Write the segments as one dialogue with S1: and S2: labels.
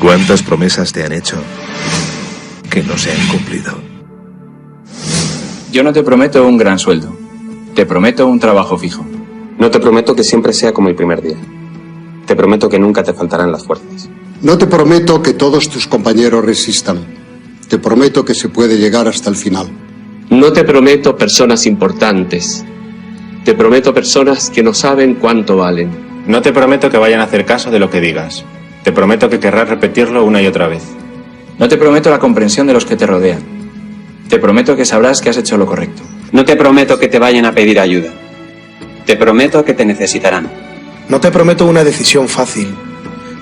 S1: ¿Cuántas promesas te han hecho que no se han cumplido?
S2: Yo no te prometo un gran sueldo. Te prometo un trabajo fijo.
S3: No te prometo que siempre sea como el primer día. Te prometo que nunca te faltarán las fuerzas.
S4: No te prometo que todos tus compañeros resistan. Te prometo que se puede llegar hasta el final.
S5: No te prometo personas importantes. Te prometo personas que no saben cuánto valen.
S6: No te prometo que vayan a hacer caso de lo que digas. Te prometo que querrás repetirlo una y otra vez.
S2: No te prometo la comprensión de los que te rodean. Te prometo que sabrás que has hecho lo correcto.
S3: No te prometo que te vayan a pedir ayuda. Te prometo que te necesitarán.
S7: No te prometo una decisión fácil.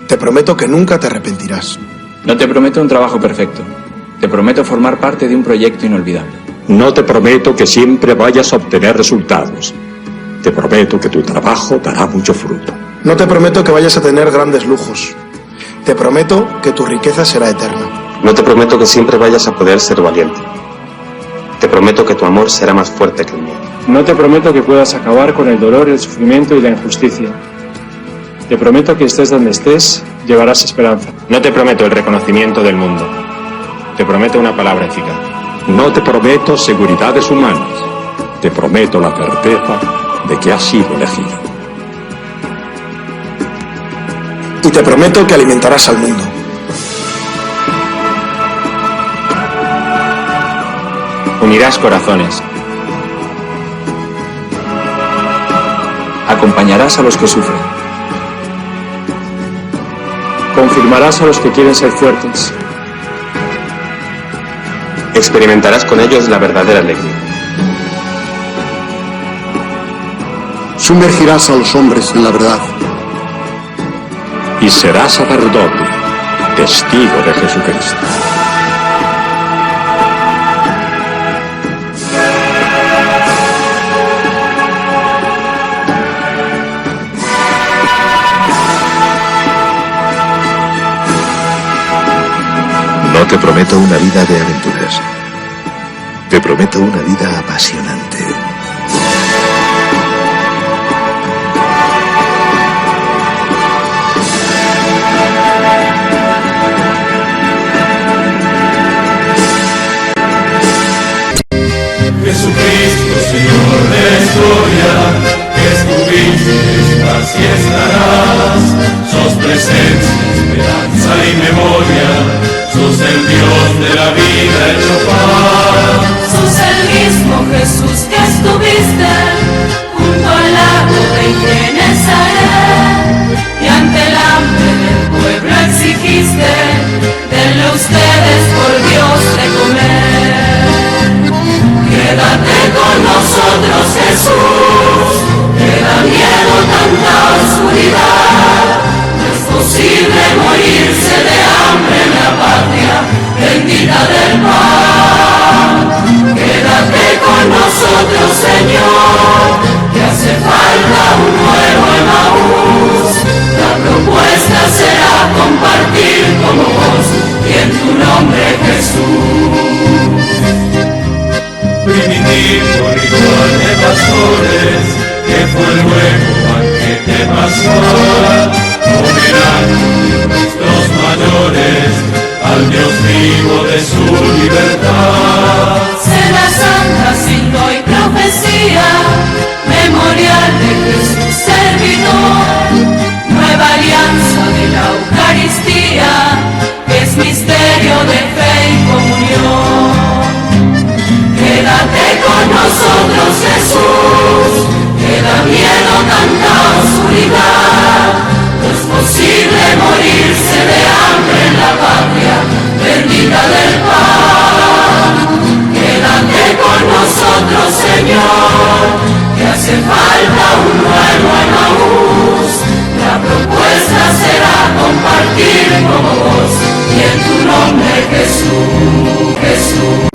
S7: Te prometo que nunca te arrepentirás.
S2: No te prometo un trabajo perfecto. Te prometo formar parte de un proyecto inolvidable.
S8: No te prometo que siempre vayas a obtener resultados. Te prometo que tu trabajo dará mucho fruto.
S7: No te prometo que vayas a tener grandes lujos. Te prometo que tu riqueza será eterna.
S3: No te prometo que siempre vayas a poder ser valiente. Te prometo que tu amor será más fuerte que el mío.
S9: No te prometo que puedas acabar con el dolor, el sufrimiento y la injusticia. Te prometo que estés donde estés, llevarás esperanza.
S6: No te prometo el reconocimiento del mundo. Te prometo una palabra eficaz.
S8: No te prometo seguridades humanas. Te prometo la certeza de que has sido elegido.
S7: Y te prometo que alimentarás al mundo.
S6: Unirás corazones.
S2: Acompañarás a los que sufren.
S9: Confirmarás a los que quieren ser fuertes.
S3: Experimentarás con ellos la verdadera alegría.
S4: Sumergirás a los hombres en la verdad.
S8: Y serás sacerdote, testigo de Jesucristo.
S1: No te prometo una vida de aventuras. Te prometo una vida apasionante.
S10: Jesucristo, Señor de la historia, que estuviste, estás y estarás. Sos presencia, esperanza y memoria. Sos el Dios de la vida hecho paz.
S11: Sos el mismo Jesús que estuviste junto al lago de Genesaret, y ante el hambre del pueblo exigiste, denle ustedes por Dios de comer. Quédate con nosotros, Jesús, que da miedo tanta oscuridad. No es posible morirse de hambre en la patria bendita del pan. Quédate con nosotros, Señor, que hace falta un nuevo Emaús. La propuesta será compartir como vos y en tu nombre, Jesús.
S10: Primitivo ritual de pastores, que fue luego banquete pascual, homenaje de nuestros mayores al Dios vivo de su libertad.
S11: Cena santa, signo y profecía, memorial de Jesús servidor, nueva alianza de la Eucaristía, que es misterio de fe y comunión. Quédate con nosotros, Jesús, que da miedo tanta oscuridad. No es posible morirse de hambre en la patria bendita del pan. Quédate con nosotros, Señor, que hace falta un nuevo Emaús. La propuesta será compartir como vos y en tu nombre, Jesús, Jesús.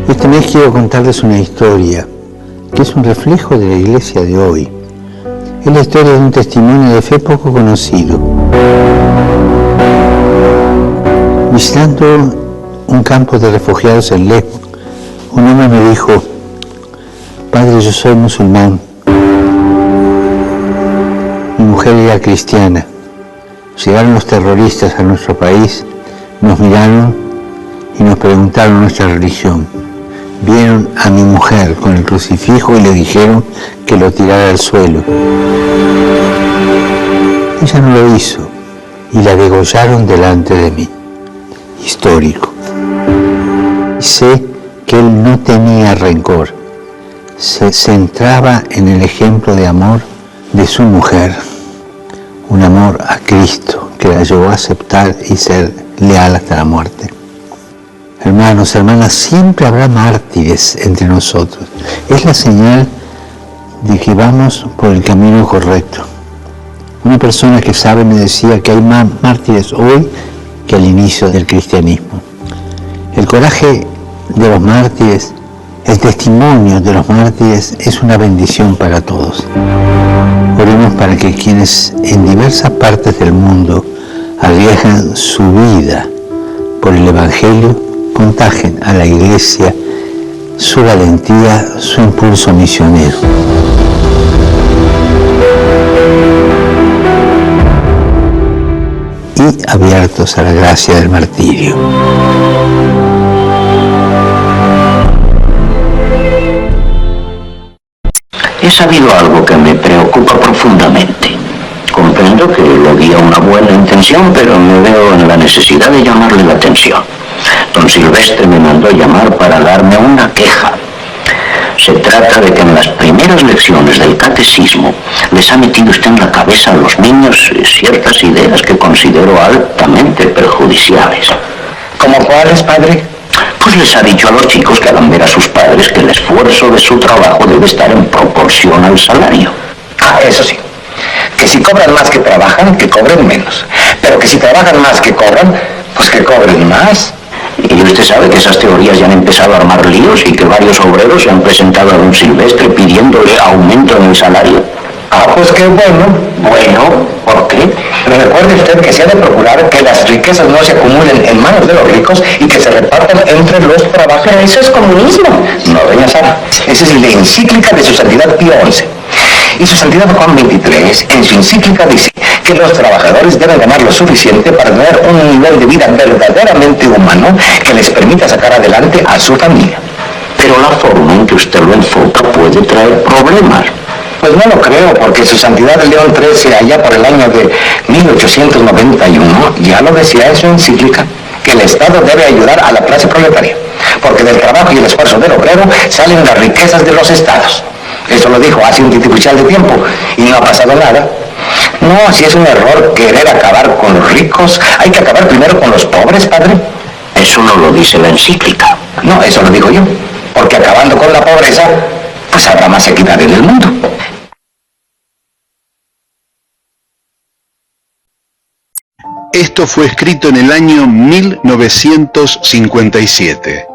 S12: Este mes quiero contarles una historia que es un reflejo de la iglesia de hoy. Es la historia de un testimonio de fe poco conocido. Visitando un campo de refugiados en Lesbos, un hombre me dijo: Padre, yo soy musulmán, mujer era cristiana. Llegaron los terroristas a nuestro país, nos miraron y nos preguntaron nuestra religión. Vieron a mi mujer con el crucifijo y le dijeron que lo tirara al suelo. Ella no lo hizo y la degollaron delante de mí. Histórico. Sé que él no tenía rencor. Se centraba en el ejemplo de amor de su mujer. Un amor a Cristo que la llevó a aceptar y ser leal hasta la muerte. Hermanos, hermanas, siempre habrá mártires entre nosotros. Es la señal de que vamos por el camino correcto. Una persona que sabe me decía que hay más mártires hoy que al inicio del cristianismo. El coraje de los mártires, el testimonio de los mártires es una bendición para todos. Oremos para que quienes en diversas partes del mundo arriesgan su vida por el Evangelio contagien a la Iglesia su valentía, su impulso misionero. Y abiertos a la gracia del martirio.
S13: He sabido algo que me preocupa profundamente. Comprendo que lo guía una buena intención, pero me veo en la necesidad de llamarle la atención. Don Silvestre me mandó llamar para darme una queja. Se trata de que en las primeras lecciones del catecismo les ha metido usted en la cabeza a los niños ciertas ideas que considero altamente perjudiciales.
S14: ¿Cómo cuáles, padre?
S13: Pues les ha dicho a los chicos que hagan ver a sus padres que el esfuerzo de su trabajo debe estar en proporción al salario.
S14: Ah, eso sí. Que si cobran más que trabajan, que cobren menos. Pero que si trabajan más que cobran, pues que cobren más.
S13: Y usted sabe que esas teorías ya han empezado a armar líos y que varios obreros se han presentado a don Silvestre pidiéndole aumento en el salario.
S14: Ah, pues qué bueno.
S13: Bueno, ¿por qué?
S14: Pero recuerde usted que se ha de procurar que las riquezas no se acumulen en manos de los ricos y que se repartan entre los trabajadores.
S15: Pero eso es comunismo.
S14: No, doña Sara. Esa es la encíclica de su santidad Pío XI. Y su santidad Juan XXIII, en su encíclica, dice que los trabajadores deben ganar lo suficiente para tener un nivel de vida verdaderamente humano que les permita sacar adelante a su familia.
S13: Pero la forma en que usted lo enfoca puede traer problemas.
S14: Pues no lo creo, porque su santidad León XIII, allá por el año de 1891, ya lo decía en su encíclica, que el Estado debe ayudar a la clase proletaria, porque del trabajo y el esfuerzo del obrero salen las riquezas de los estados. Eso lo dijo hace un titipuchal de tiempo y no ha pasado nada. No, si es un error querer acabar con los ricos, hay que acabar primero con los pobres, padre.
S13: Eso no lo dice la encíclica.
S14: No, eso lo digo yo, porque acabando con la pobreza, pues habrá más equidad en el mundo.
S16: Esto fue escrito en el año 1957.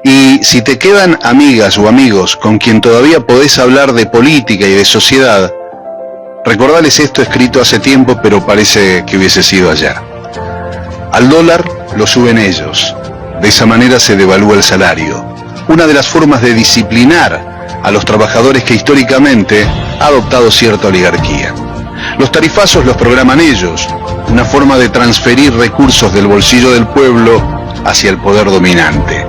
S16: Y si te quedan amigas o amigos con quien todavía podés hablar de política y de sociedad, recordales esto escrito hace tiempo, pero parece que hubiese sido ayer. Al dólar lo suben ellos. De esa manera se devalúa el salario. Una de las formas de disciplinar a los trabajadores que históricamente ha adoptado cierta oligarquía. Los tarifazos los programan ellos. Una forma de transferir recursos del bolsillo del pueblo hacia el poder dominante.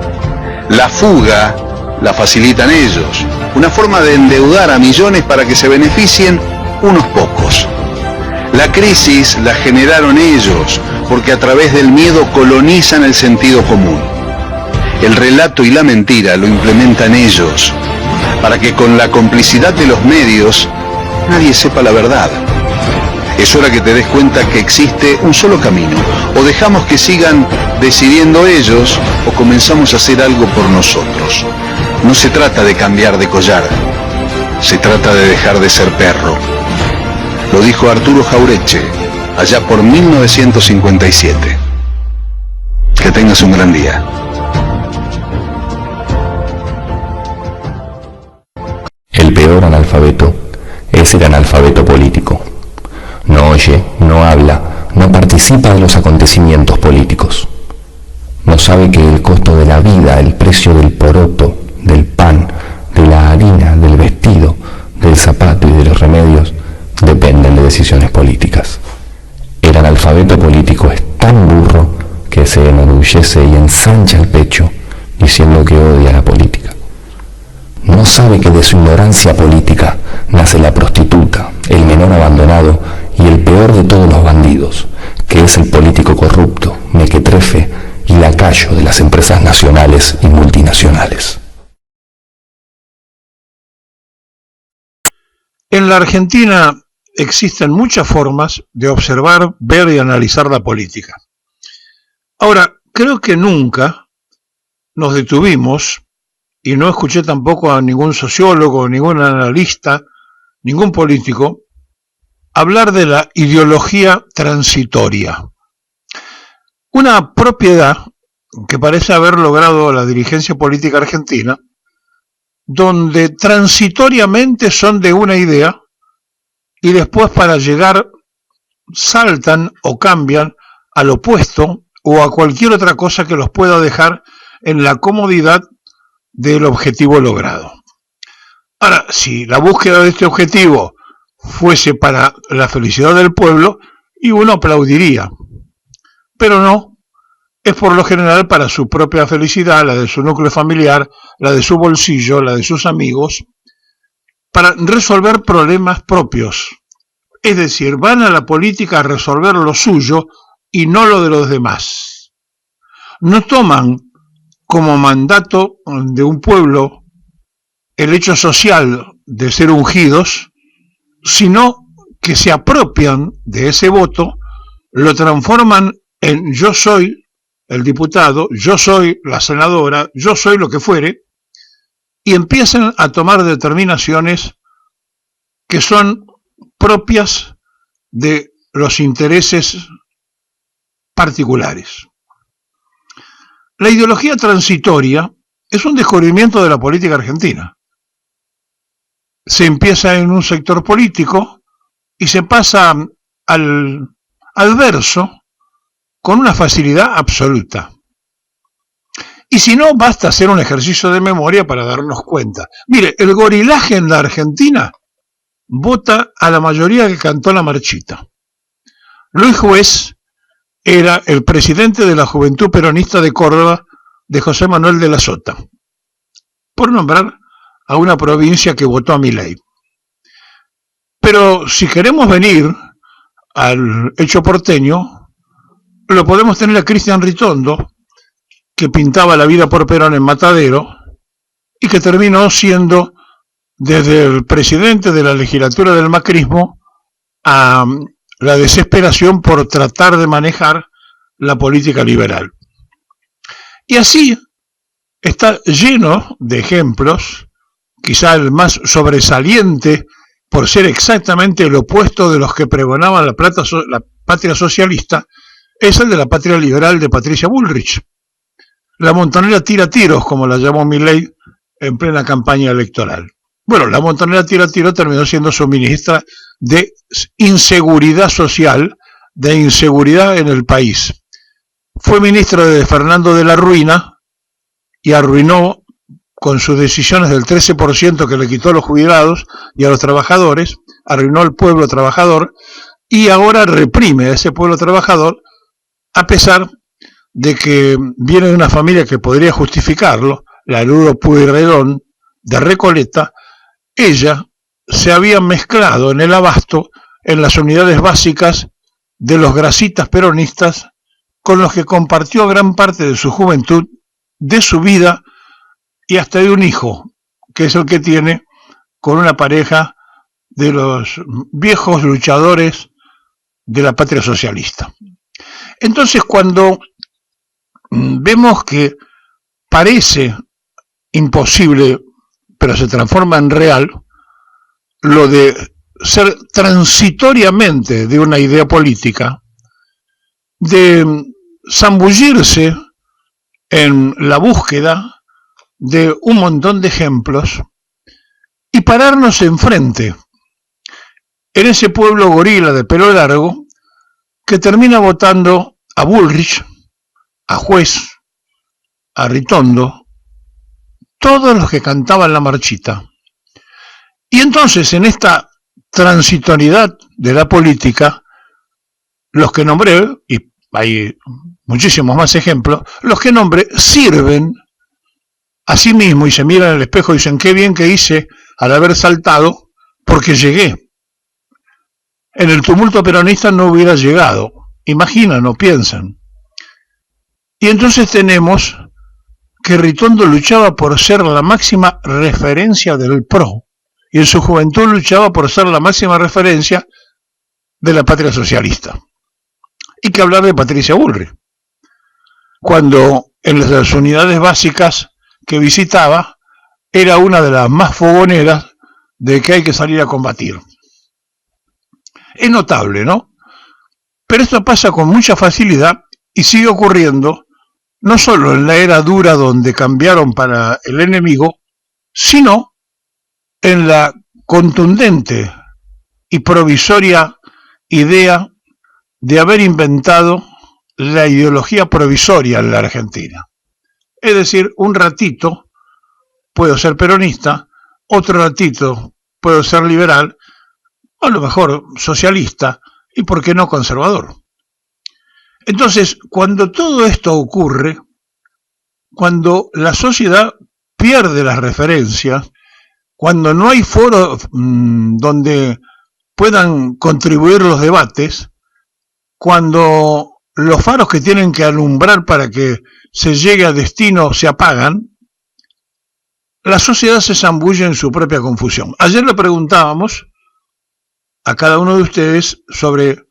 S16: La fuga la facilitan ellos, una forma de endeudar a millones para que se beneficien unos pocos. La crisis la generaron ellos, porque a través del miedo colonizan el sentido común. El relato y la mentira lo implementan ellos, para que con la complicidad de los medios nadie sepa la verdad. Es hora que te des cuenta que existe un solo camino. O dejamos que sigan decidiendo ellos, o comenzamos a hacer algo por nosotros. No se trata de cambiar de collar, se trata de dejar de ser perro. Lo dijo Arturo Jauretche, allá por 1957. Que tengas un gran día.
S17: El peor analfabeto es el analfabeto político. No oye, no habla, no participa de los acontecimientos políticos. No sabe que el costo de la vida, el precio del poroto, del pan, de la harina, del vestido, del zapato y de los remedios dependen de decisiones políticas. enorgullece y ensancha el pecho diciendo que odia la política. No sabe que de su ignorancia política nace la prostituta, el menor abandonado y el peor de todos los bandidos, que es el político corrupto, mequetrefe y lacayo de las empresas nacionales y multinacionales.
S15: En la Argentina existen muchas formas de observar, ver y analizar la política. Ahora, creo que nunca nos detuvimos, y no escuché tampoco a ningún sociólogo, ningún analista, ningún político, hablar de la ideología transitoria. Una propiedad que parece haber logrado la dirigencia política argentina, donde transitoriamente son de una idea y después para llegar saltan o cambian al opuesto o a cualquier otra cosa que los pueda dejar en la comodidad del objetivo logrado. Ahora, si la búsqueda de este objetivo fuese para la felicidad del pueblo, y uno aplaudiría, pero no, es por lo general para su propia felicidad, la de su núcleo familiar, la de su bolsillo, la de sus amigos, para resolver problemas propios. Es decir, van a la política a resolver lo suyo y no lo de los demás. No toman como mandato de un pueblo el hecho social de ser ungidos, sino que se apropian de ese voto, lo transforman en yo soy el diputado, yo soy la senadora, yo soy lo que fuere, y empiezan a tomar determinaciones que son propias de los intereses particulares. La ideología transitoria es un descubrimiento de la política argentina. Se empieza en un sector político y se pasa al verso con una facilidad absoluta. Y si no, basta hacer un ejercicio de memoria para darnos cuenta. Mire, el gorilaje en la Argentina vota a la mayoría que cantó la marchita. Luis Juez era el presidente de la Juventud Peronista de Córdoba de José Manuel de la Sota, por nombrar a una provincia que votó a Milei. Pero si queremos venir al hecho porteño, lo podemos tener a Cristian Ritondo, que pintaba la vida por Perón en Matadero, y que terminó siendo desde el presidente de la legislatura del macrismo a la desesperación por tratar de manejar la política liberal. Y así está lleno de ejemplos, quizá el más sobresaliente por ser exactamente el opuesto de los que pregonaban la patria socialista, es el de la patria liberal de Patricia Bullrich. La montonera tira tiros, como la llamó Milei en plena campaña electoral. Bueno, la montonera tira tiros terminó siendo su ministra de inseguridad social, de inseguridad en el país. Fue ministra de Fernando de la Ruina y arruinó con sus decisiones del 13% que le quitó a los jubilados y a los trabajadores, arruinó al pueblo trabajador y ahora reprime a ese pueblo trabajador, a pesar de que viene de una familia que podría justificarlo, la Luro Pueyrredón de Recoleta. Ella se había mezclado en el abasto en las unidades básicas de los grasitas peronistas con los que compartió gran parte de su juventud, de su vida y hasta de un hijo, que es el que tiene con una pareja de los viejos luchadores de la patria socialista. Entonces, cuando vemos que parece imposible, pero se transforma en real, lo de ser transitoriamente de una idea política, de zambullirse en la búsqueda de un montón de ejemplos y pararnos enfrente en ese pueblo gorila de pelo largo que termina votando a Bullrich, a Juez, a Ritondo, todos los que cantaban la marchita. Y entonces, en esta transitoriedad de la política, los que nombré, y hay muchísimos más ejemplos, los que nombre sirven a sí mismo y se miran en el espejo y dicen qué bien que hice al haber saltado porque llegué. En el tumulto peronista no hubiera llegado, imaginan o piensan. Y entonces tenemos que Ritondo luchaba por ser la máxima referencia del PRO y en su juventud luchaba por ser la máxima referencia de la patria socialista. Y que hablar de Patricia Bullrich, cuando en las unidades básicas que visitaba era una de las más fogoneras de que hay que salir a combatir. Es notable, ¿no? Pero esto pasa con mucha facilidad y sigue ocurriendo no solo en la era dura donde cambiaron para el enemigo, sino en la contundente y provisoria idea de haber inventado la ideología provisoria en la Argentina. Es decir, un ratito puedo ser peronista, otro ratito puedo ser liberal, o a lo mejor socialista, y por qué no conservador. Entonces, cuando todo esto ocurre, cuando la sociedad pierde las referencias, cuando no hay foros donde puedan contribuir los debates, cuando los faros que tienen que alumbrar para que se llegue a destino se apagan, la sociedad se zambulle en su propia confusión. Ayer le preguntábamos a cada uno de ustedes sobre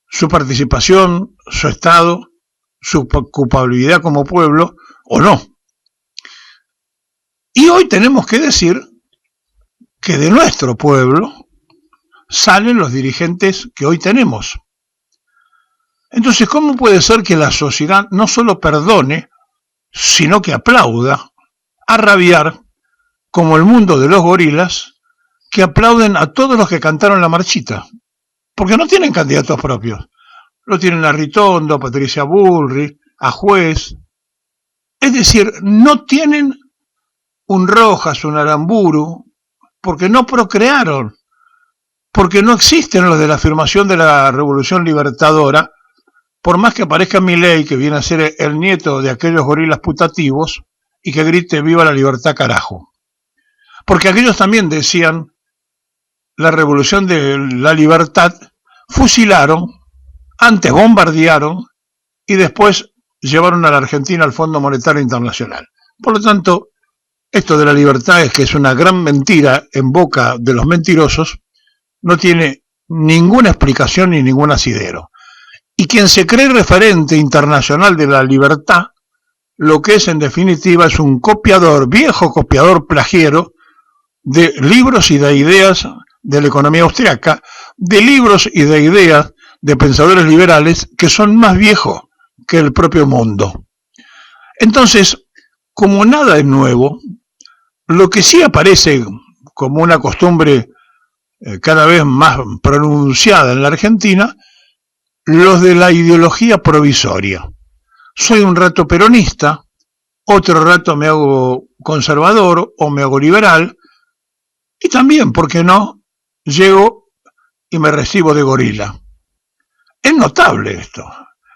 S15: su participación, su estado, su culpabilidad como pueblo o no. Y hoy tenemos que decir que de nuestro pueblo salen los dirigentes que hoy tenemos. Entonces, ¿cómo puede ser que la sociedad no solo perdone, sino que aplauda, a rabiar, como el mundo de los gorilas, que aplauden a todos los que cantaron la marchita? Porque no tienen candidatos propios. Lo tienen a Ritondo, a Patricia Bullrich, a Juez. Es decir, no tienen un Rojas, un Aramburu, porque no procrearon, porque no existen los de la afirmación de la Revolución Libertadora, por más que aparezca Milei, que viene a ser el nieto de aquellos gorilas putativos, y que grite viva la libertad carajo. Porque aquellos también decían la revolución de la libertad, fusilaron, antes bombardearon y después llevaron a la Argentina al Fondo Monetario Internacional. Por lo tanto, esto de la libertad es que es una gran mentira en boca de los mentirosos, no tiene ninguna explicación ni ningún asidero. Y quien se cree referente internacional de la libertad, lo que es en definitiva es un copiador, viejo copiador plagiero, de libros y de ideas de la economía austriaca, de libros y de ideas de pensadores liberales que son más viejos que el propio mundo. Entonces, como nada es nuevo, lo que sí aparece como una costumbre cada vez más pronunciada en la Argentina, los de la ideología provisoria. Soy un rato peronista, otro rato me hago conservador o me hago liberal, y también, ¿por qué no?, llego y me recibo de gorila. Es notable esto.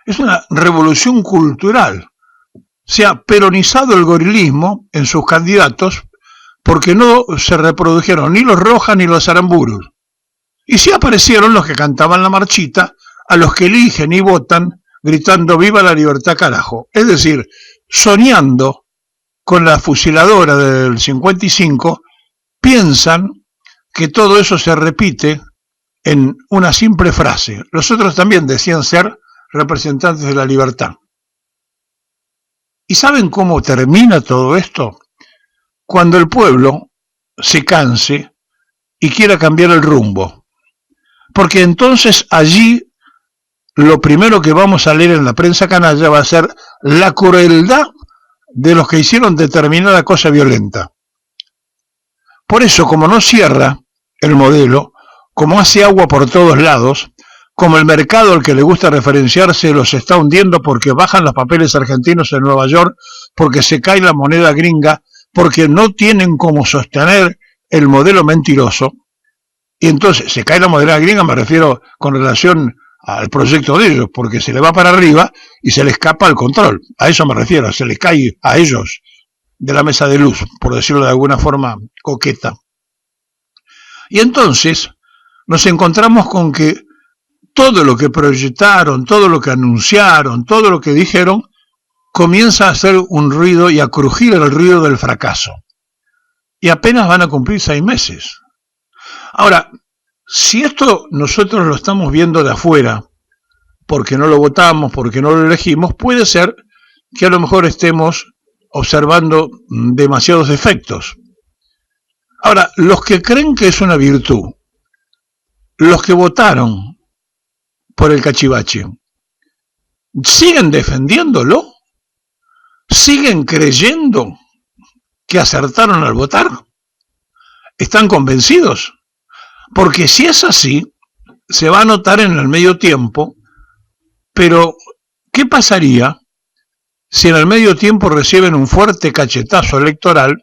S15: Es una revolución cultural. Se ha peronizado el gorilismo en sus candidatos porque no se reprodujeron ni los Rojas ni los Aramburus. Y sí aparecieron los que cantaban la marchita, a los que eligen y votan gritando viva la libertad carajo. Es decir, soñando con la fusiladora del 55, piensan que todo eso se repite en una simple frase. Los otros también decían ser representantes de la libertad. ¿Y saben cómo termina todo esto? Cuando el pueblo se canse y quiera cambiar el rumbo. Porque entonces allí lo primero que vamos a leer en la prensa canalla va a ser la crueldad de los que hicieron determinada cosa violenta. Por eso, como no cierra el modelo, como hace agua por todos lados, como el mercado al que le gusta referenciarse los está hundiendo porque bajan los papeles argentinos en Nueva York, porque se cae la moneda gringa, porque no tienen cómo sostener el modelo mentiroso, y entonces se cae la moneda gringa, me refiero con relación al proyecto de ellos, porque se le va para arriba y se le escapa el control. A eso me refiero, se les cae a ellos de la mesa de luz, por decirlo de alguna forma coqueta. Y entonces nos encontramos con que todo lo que proyectaron, todo lo que anunciaron, todo lo que dijeron, comienza a hacer un ruido y a crujir el ruido del fracaso. Y apenas van a cumplir 6 meses. Ahora, si esto nosotros lo estamos viendo de afuera, porque no lo votamos, porque no lo elegimos, puede ser que a lo mejor estemos observando demasiados defectos. Ahora, los que creen que es una virtud, los que votaron por el cachivache, ¿siguen defendiéndolo? ¿Siguen creyendo que acertaron al votar? ¿Están convencidos? Porque si es así, se va a notar en el medio tiempo, pero ¿qué pasaría si en el medio tiempo reciben un fuerte cachetazo electoral,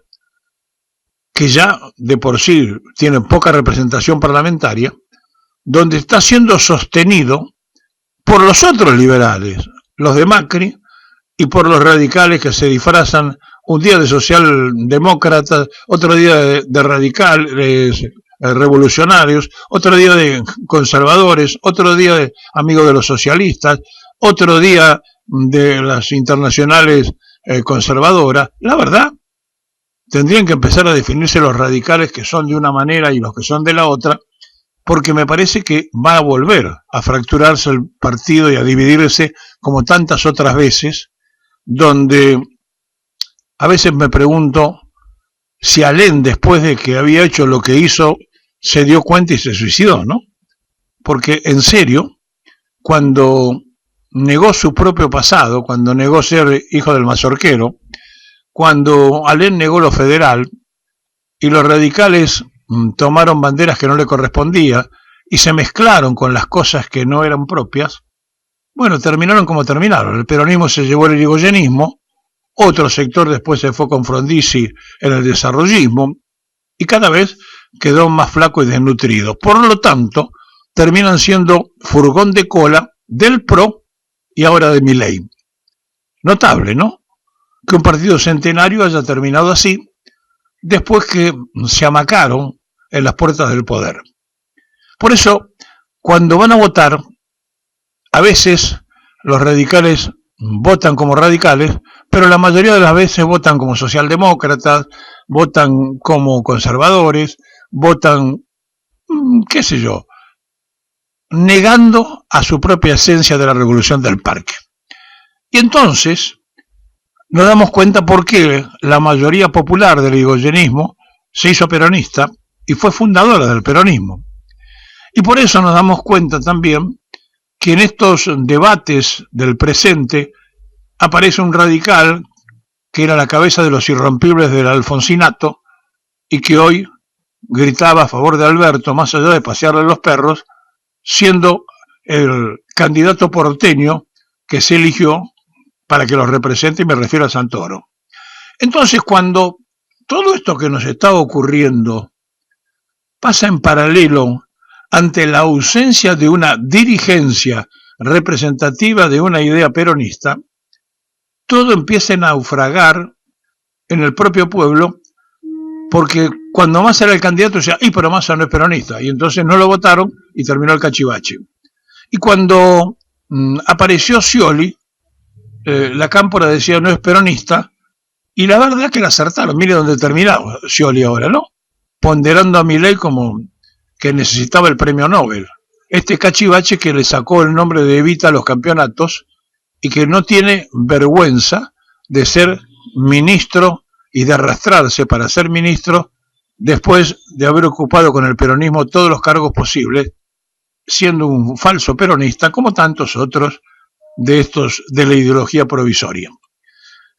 S15: que ya de por sí tiene poca representación parlamentaria, donde está siendo sostenido por los otros liberales, los de Macri, y por los radicales que se disfrazan un día de socialdemócratas, otro día de radicales, revolucionarios, otro día de conservadores, otro día de amigos de los socialistas, otro día de las internacionales conservadoras? La verdad, tendrían que empezar a definirse los radicales que son de una manera y los que son de la otra, porque me parece que va a volver a fracturarse el partido y a dividirse como tantas otras veces, donde a veces me pregunto si Alén, después de que había hecho lo que hizo, se dio cuenta y se suicidó, ¿no? Porque en serio, cuando negó su propio pasado, cuando negó ser hijo del mazorquero, cuando Alén negó lo federal y los radicales tomaron banderas que no le correspondían y se mezclaron con las cosas que no eran propias, bueno, terminaron como terminaron. El peronismo se llevó el irigoyenismo, otro sector después se fue con Frondizi en el desarrollismo y cada vez quedó más flaco y desnutrido. Por lo tanto, terminan siendo furgón de cola del PRO y ahora de Milei. Notable, ¿no? Que un partido centenario haya terminado así, después que se amacaron en las puertas del poder. Por eso, cuando van a votar, a veces los radicales votan como radicales, pero la mayoría de las veces votan como socialdemócratas, votan como conservadores, votan, qué sé yo, negando a su propia esencia de la revolución del parque. Y entonces nos damos cuenta por qué la mayoría popular del irigoyenismo se hizo peronista y fue fundadora del peronismo. Y por eso nos damos cuenta también que en estos debates del presente aparece un radical que era la cabeza de los irrompibles del alfonsinato y que hoy gritaba a favor de Alberto, más allá de pasearle los perros, siendo el candidato porteño que se eligió para que los represente, y me refiero a Santoro. Entonces, cuando todo esto que nos está ocurriendo pasa en paralelo ante la ausencia de una dirigencia representativa de una idea peronista, todo empieza a naufragar en el propio pueblo, porque cuando Massa era el candidato decía, pero Massa no es peronista, y entonces no lo votaron y terminó el cachivache. Y cuando apareció Scioli, la cámpora decía no es peronista, y la verdad es que la acertaron. Mire dónde terminaba Scioli ahora, ¿no? Ponderando a Milei como que necesitaba el premio Nobel. Este cachivache que le sacó el nombre de Evita a los campeonatos y que no tiene vergüenza de ser ministro y de arrastrarse para ser ministro después de haber ocupado con el peronismo todos los cargos posibles, siendo un falso peronista como tantos otros de estos de la ideología provisoria.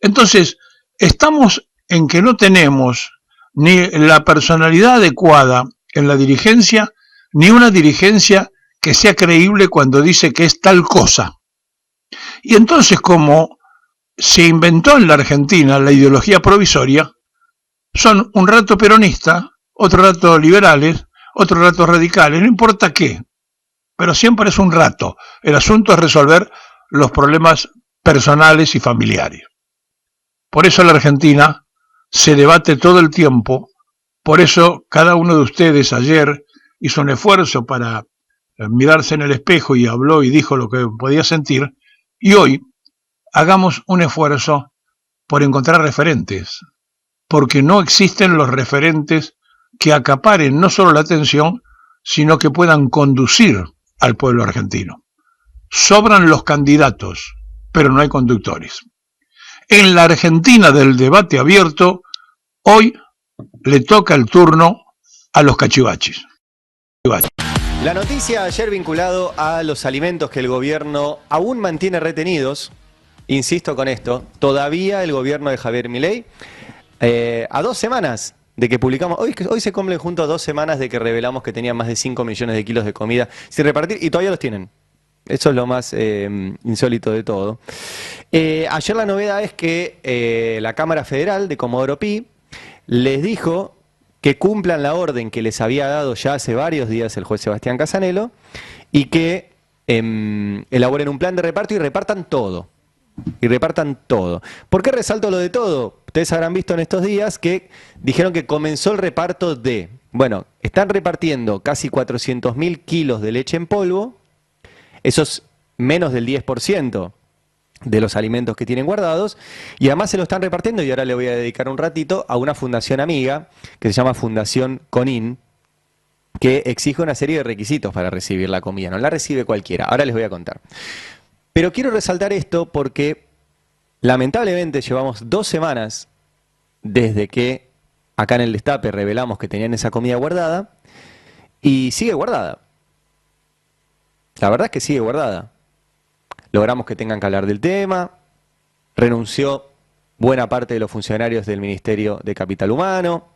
S15: Entonces, estamos en que no tenemos ni la personalidad adecuada en la dirigencia, ni una dirigencia que sea creíble cuando dice que es tal cosa. Y entonces, como se inventó en la Argentina la ideología provisoria, son un rato peronistas, otro rato liberales, otro rato radicales, no importa qué. pero siempre es un rato. El asunto es resolver los problemas personales y familiares. Por eso la Argentina se debate todo el tiempo, por eso cada uno de ustedes ayer hizo un esfuerzo para mirarse en el espejo y habló y dijo lo que podía sentir, y hoy hagamos un esfuerzo por encontrar referentes, porque no existen los referentes que acaparen no solo la atención, sino que puedan conducir al pueblo argentino. Sobran los candidatos, pero no hay conductores. En la Argentina del debate abierto, hoy le toca el turno a los cachivaches.
S18: La noticia ayer vinculado a los alimentos que el gobierno aún mantiene retenidos, insisto con esto, todavía el gobierno de Javier Milei, a 2 semanas de que publicamos, hoy se cumplen juntos 2 semanas de que revelamos que tenían más de 5 millones de kilos de comida sin repartir y todavía los tienen. Eso es lo más insólito de todo. Ayer la novedad es que la Cámara Federal de Comodoro Pi les dijo que cumplan la orden que les había dado ya hace varios días el juez Sebastián Casanelo y que elaboren un plan de reparto y repartan todo. ¿Por qué resalto lo de todo? Ustedes habrán visto en estos días que dijeron que comenzó el reparto de... Bueno, están repartiendo casi 400.000 kilos de leche en polvo. Eso es menos del 10% de los alimentos que tienen guardados. Y además se lo están repartiendo, y ahora le voy a dedicar un ratito, a una fundación amiga que se llama Fundación Conin, que exige una serie de requisitos para recibir la comida. No la recibe cualquiera. Ahora les voy a contar. Pero quiero resaltar esto porque lamentablemente llevamos 2 semanas desde que acá en el Destape revelamos que tenían esa comida guardada y sigue guardada. La verdad es que sigue guardada. Logramos que tengan que hablar del tema, renunció buena parte de los funcionarios del Ministerio de Capital Humano,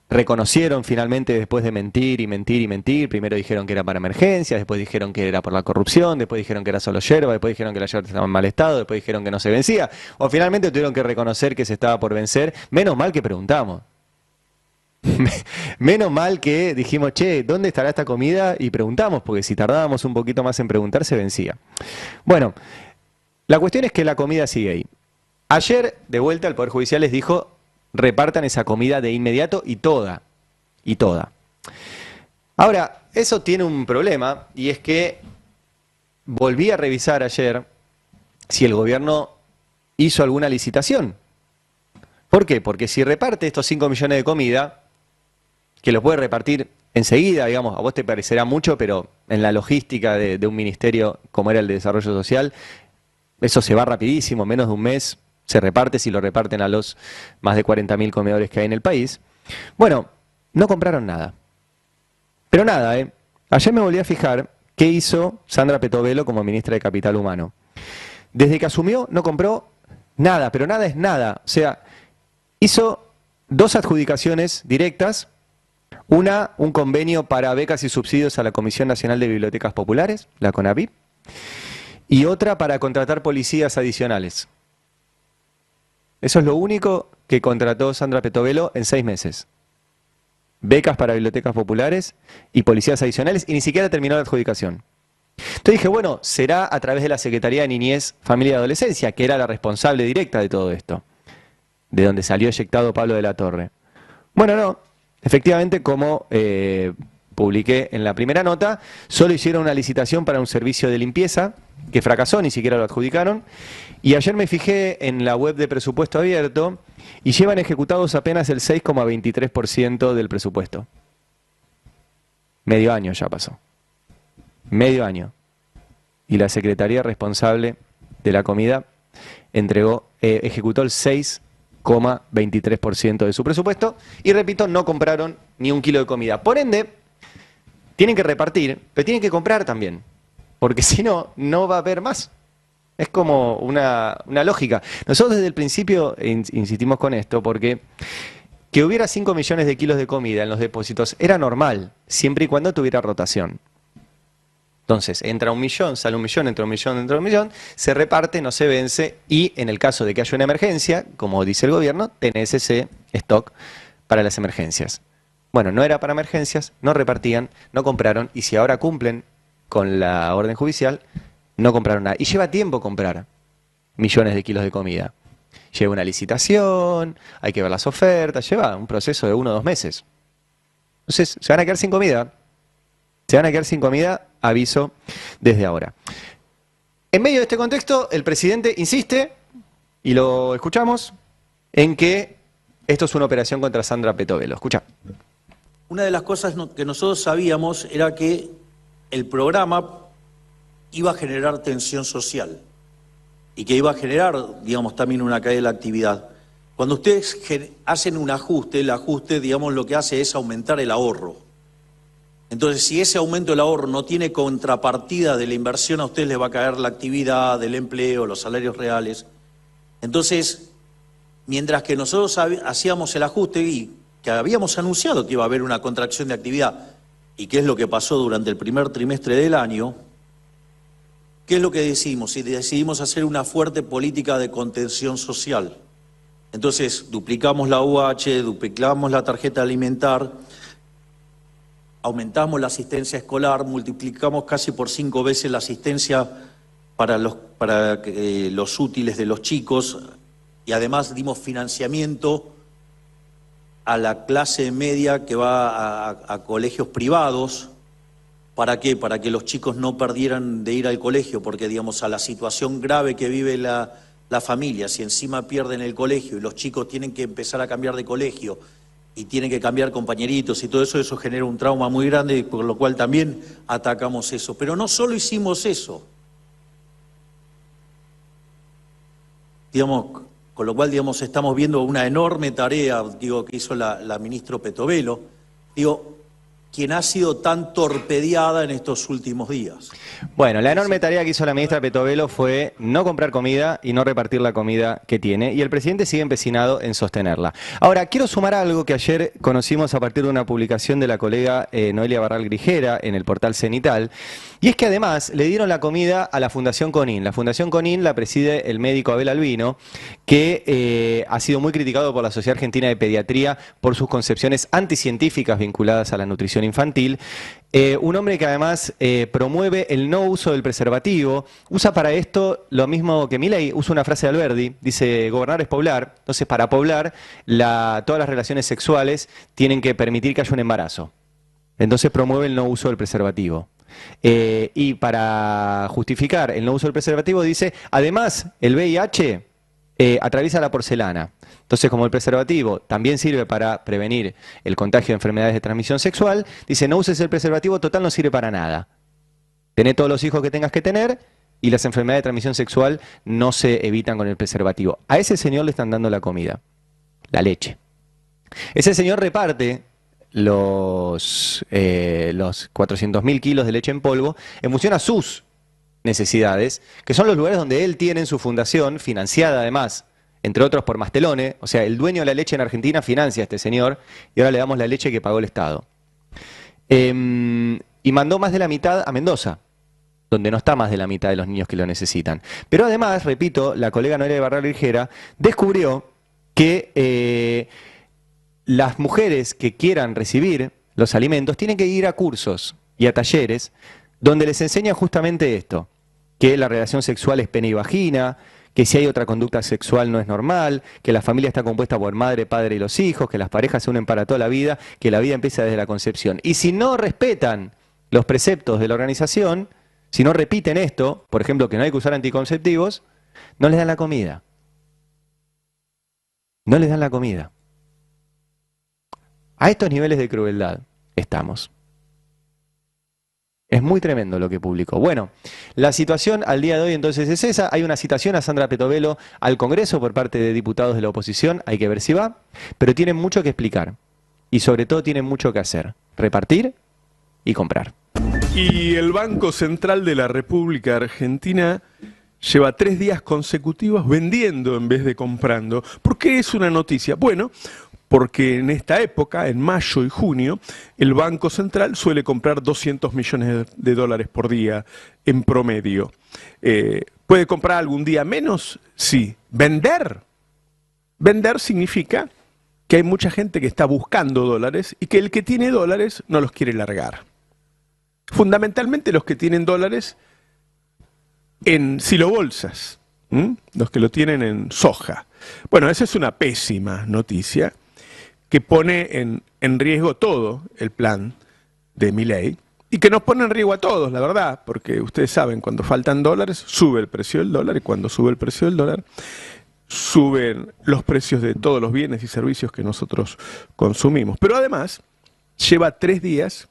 S18: reconocieron finalmente después de mentir y mentir y mentir, primero dijeron que era para emergencias, después dijeron que era por la corrupción, después dijeron que era solo yerba, después dijeron que la yerba estaba en mal estado, después dijeron que no se vencía, o finalmente tuvieron que reconocer que se estaba por vencer. Menos mal que preguntamos. Menos mal que dijimos, che, ¿dónde estará esta comida? Y preguntamos, porque si tardábamos un poquito más en preguntar, se vencía. Bueno, la cuestión es que la comida sigue ahí. Ayer, de vuelta, el Poder Judicial les dijo, repartan esa comida de inmediato y toda. Y toda. Ahora, eso tiene un problema, y es que volví a revisar ayer si el gobierno hizo alguna licitación. ¿Por qué? Porque si reparte estos 5 millones de comida, que los puede repartir enseguida, digamos, a vos te parecerá mucho, pero en la logística de un ministerio como era el de Desarrollo Social, eso se va rapidísimo, menos de un mes se reparte si lo reparten a los más de 40.000 comedores que hay en el país. Bueno, no compraron nada. Pero nada, Ayer me volví a fijar qué hizo Sandra Petovelo como ministra de Capital Humano. Desde que asumió no compró nada, pero nada es nada. O sea, hizo 2 adjudicaciones directas. Una, un convenio para becas y subsidios a la Comisión Nacional de Bibliotecas Populares, la CONABIP, y otra para contratar policías adicionales. Eso es lo único que contrató Sandra Petovelo en 6 meses. Becas para bibliotecas populares y policías adicionales, y ni siquiera terminó la adjudicación. Entonces dije, bueno, será a través de la Secretaría de Niñez, Familia y Adolescencia, que era la responsable directa de todo esto, de donde salió eyectado Pablo de la Torre. Bueno, no. Efectivamente, como publiqué en la primera nota, solo hicieron una licitación para un servicio de limpieza, que fracasó, ni siquiera lo adjudicaron. Y ayer me fijé en la web de Presupuesto Abierto y llevan ejecutados apenas el 6,23% del presupuesto. Medio año ya pasó. Medio año. Y la Secretaría responsable de la comida ejecutó el 6,23% de su presupuesto y, repito, no compraron ni un kilo de comida. Por ende, tienen que repartir, pero tienen que comprar también, porque si no, no va a haber más. Es como una lógica. Nosotros desde el principio insistimos con esto, porque que hubiera 5 millones de kilos de comida en los depósitos era normal, siempre y cuando tuviera rotación. Entonces, entra 1 millón, sale 1 millón, entra 1 millón, entra 1 millón, se reparte, no se vence, y en el caso de que haya una emergencia, como dice el gobierno, tenés ese stock para las emergencias. Bueno, no era para emergencias, no repartían, no compraron, y si ahora cumplen con la orden judicial, no compraron nada. Y lleva tiempo comprar millones de kilos de comida. Lleva una licitación, hay que ver las ofertas, lleva un proceso de 1 o 2 meses. Entonces, se van a quedar sin comida. Se van a quedar sin comida, aviso desde ahora. En medio de este contexto, el presidente insiste, y lo escuchamos, en que esto es una operación contra Sandra Petovelo. Escucha.
S19: Una de las cosas que nosotros sabíamos era que el programa iba a generar tensión social y que iba a generar, digamos, también una caída de la actividad. Cuando ustedes hacen un ajuste, el ajuste, digamos, lo que hace es aumentar el ahorro. Entonces, si ese aumento del ahorro no tiene contrapartida de la inversión, a ustedes les va a caer la actividad, del empleo, los salarios reales. Entonces, mientras que nosotros hacíamos el ajuste y que habíamos anunciado que iba a haber una contracción de actividad, y qué es lo que pasó durante el primer trimestre del año, ¿qué es lo que decidimos? Y decidimos hacer una fuerte política de contención social. Entonces, duplicamos la UH, duplicamos la tarjeta alimentar, aumentamos la asistencia escolar, multiplicamos casi por 5 veces la asistencia para los útiles de los chicos y además dimos financiamiento a la clase media que va a colegios privados. ¿Para qué? Para que los chicos no perdieran de ir al colegio, porque digamos a la situación grave que vive la familia, si encima pierden el colegio y los chicos tienen que empezar a cambiar de colegio y tienen que cambiar compañeritos y todo eso, eso genera un trauma muy grande, por lo cual también atacamos eso. Pero no solo hicimos eso, digamos, con lo cual, digamos, estamos viendo una enorme tarea, digo, que hizo la ministra Petovelo, digo, quien ha sido tan torpedeada en estos últimos días.
S18: Bueno, la enorme tarea que hizo la ministra Petovelo fue no comprar comida y no repartir la comida que tiene, y el presidente sigue empecinado en sostenerla. Ahora, quiero sumar algo que ayer conocimos a partir de una publicación de la colega Noelia Barral Grijera en el portal Cenital, y es que además le dieron la comida a la Fundación Conin. La Fundación Conin la preside el médico Abel Albino, que ha sido muy criticado por la Sociedad Argentina de Pediatría por sus concepciones anticientíficas vinculadas a la nutrición infantil. Un hombre que además promueve el no uso del preservativo, usa para esto lo mismo que Milei, usa una frase de Alberdi, dice gobernar es poblar, entonces para poblar todas las relaciones sexuales tienen que permitir que haya un embarazo. Entonces promueve el no uso del preservativo. Y para justificar el no uso del preservativo dice, además el VIH atraviesa la porcelana. Entonces, como el preservativo también sirve para prevenir el contagio de enfermedades de transmisión sexual, dice, no uses el preservativo, total no sirve para nada. Tené todos los hijos que tengas que tener y las enfermedades de transmisión sexual no se evitan con el preservativo. A ese señor le están dando la comida, la leche. Ese señor reparte los 400.000 kilos de leche en polvo en función a sus necesidades, que son los lugares donde él tiene en su fundación, financiada además, entre otros por Mastelone, o sea, el dueño de la leche en Argentina financia a este señor y ahora le damos la leche que pagó el Estado. Y mandó más de la mitad a Mendoza, donde no está más de la mitad de los niños que lo necesitan. Pero además, repito, la colega Noelia Barral Grijera descubrió que las mujeres que quieran recibir los alimentos tienen que ir a cursos y a talleres donde les enseñan justamente esto, que la relación sexual es pene y vagina, que si hay otra conducta sexual no es normal, que la familia está compuesta por madre, padre y los hijos, que las parejas se unen para toda la vida, que la vida empieza desde la concepción. Y si no respetan los preceptos de la organización, si no repiten esto, por ejemplo, que no hay que usar anticonceptivos, no les dan la comida. No les dan la comida. A estos niveles de crueldad estamos. Es muy tremendo lo que publicó. Bueno, la situación al día de hoy entonces es esa. Hay una citación a Sandra Petovelo al Congreso por parte de diputados de la oposición. Hay que ver si va. Pero tienen mucho que explicar. Y sobre todo tienen mucho que hacer. Repartir y comprar.
S20: Y el Banco Central de la República Argentina lleva 3 días consecutivos vendiendo en vez de comprando. ¿Por qué es una noticia? Bueno, porque en esta época, en mayo y junio, el Banco Central suele comprar 200 millones de dólares por día en promedio. ¿Puede comprar algún día menos? Sí. ¿Vender? Vender significa que hay mucha gente que está buscando dólares y que el que tiene dólares no los quiere largar. Fundamentalmente los que tienen dólares en silobolsas, los que lo tienen en soja. Bueno, esa es una pésima noticia que pone en riesgo todo el plan de Milei y que nos pone en riesgo a todos, la verdad, porque ustedes saben, cuando faltan dólares, sube el precio del dólar y cuando sube el precio del dólar, suben los precios de todos los bienes y servicios que nosotros consumimos. Pero además, lleva 3 días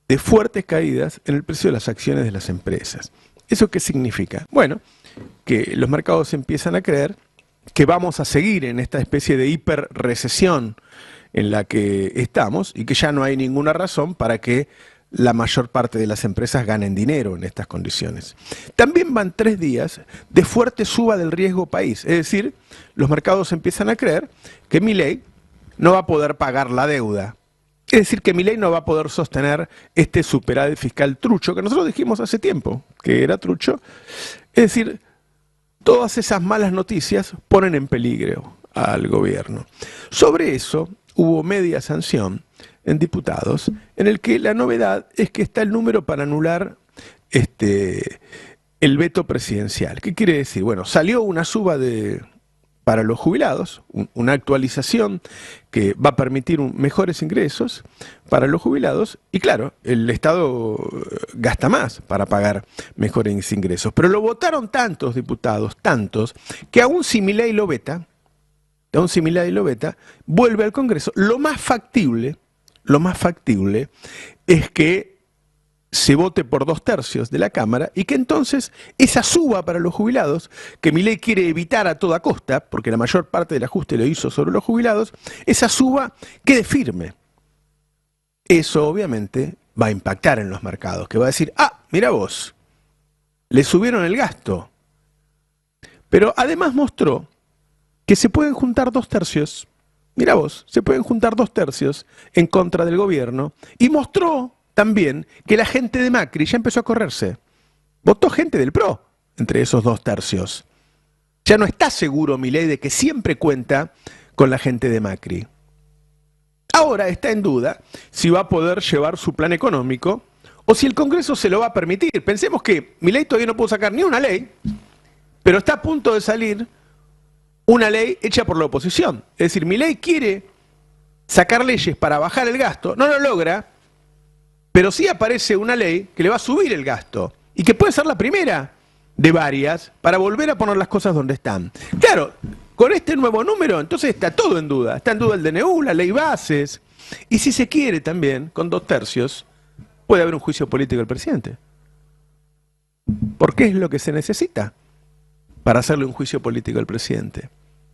S20: de fuertes caídas en el precio de las acciones de las empresas. ¿Eso qué significa? Bueno, que los mercados empiezan a creer que vamos a seguir en esta especie de hiperrecesión en la que estamos y que ya no hay ninguna razón para que la mayor parte de las empresas ganen dinero en estas condiciones. También van 3 días de fuerte suba del riesgo país, es decir, los mercados empiezan a creer que Milei no va a poder pagar la deuda. Es decir, que Milei no va a poder sostener este superávit fiscal trucho, que nosotros dijimos hace tiempo que era trucho. Es decir, todas esas malas noticias ponen en peligro al gobierno. Sobre eso hubo media sanción en diputados, en el que la novedad es que está el número para anular el veto presidencial. ¿Qué quiere decir? Bueno, salió una suba para los jubilados, una actualización que va a permitir mejores ingresos para los jubilados y claro, el Estado gasta más para pagar mejores ingresos. Pero lo votaron tantos diputados, tantos, que aún si Milei lo veta, vuelve al Congreso. Lo más factible es que se vote por 2/3 de la Cámara y que entonces esa suba para los jubilados, que Milei quiere evitar a toda costa, porque la mayor parte del ajuste lo hizo sobre los jubilados, esa suba quede firme. Eso obviamente va a impactar en los mercados, que va a decir, mira vos, le subieron el gasto. Pero además mostró que se pueden juntar 2/3, mira vos, se pueden juntar 2/3 en contra del gobierno y mostró también que la gente de Macri ya empezó a correrse. Votó gente del PRO entre esos 2/3. Ya no está seguro Milei de que siempre cuenta con la gente de Macri. Ahora está en duda si va a poder llevar su plan económico o si el Congreso se lo va a permitir. Pensemos que Milei todavía no pudo sacar ni una ley, pero está a punto de salir una ley hecha por la oposición. Es decir, Milei quiere sacar leyes para bajar el gasto, no lo logra, pero sí aparece una ley que le va a subir el gasto y que puede ser la primera de varias para volver a poner las cosas donde están. Claro, con este nuevo número entonces está todo en duda. Está en duda el DNU, la ley bases y si se quiere también, con 2/3, puede haber un juicio político del presidente. Porque es lo que se necesita para hacerle un juicio político al presidente.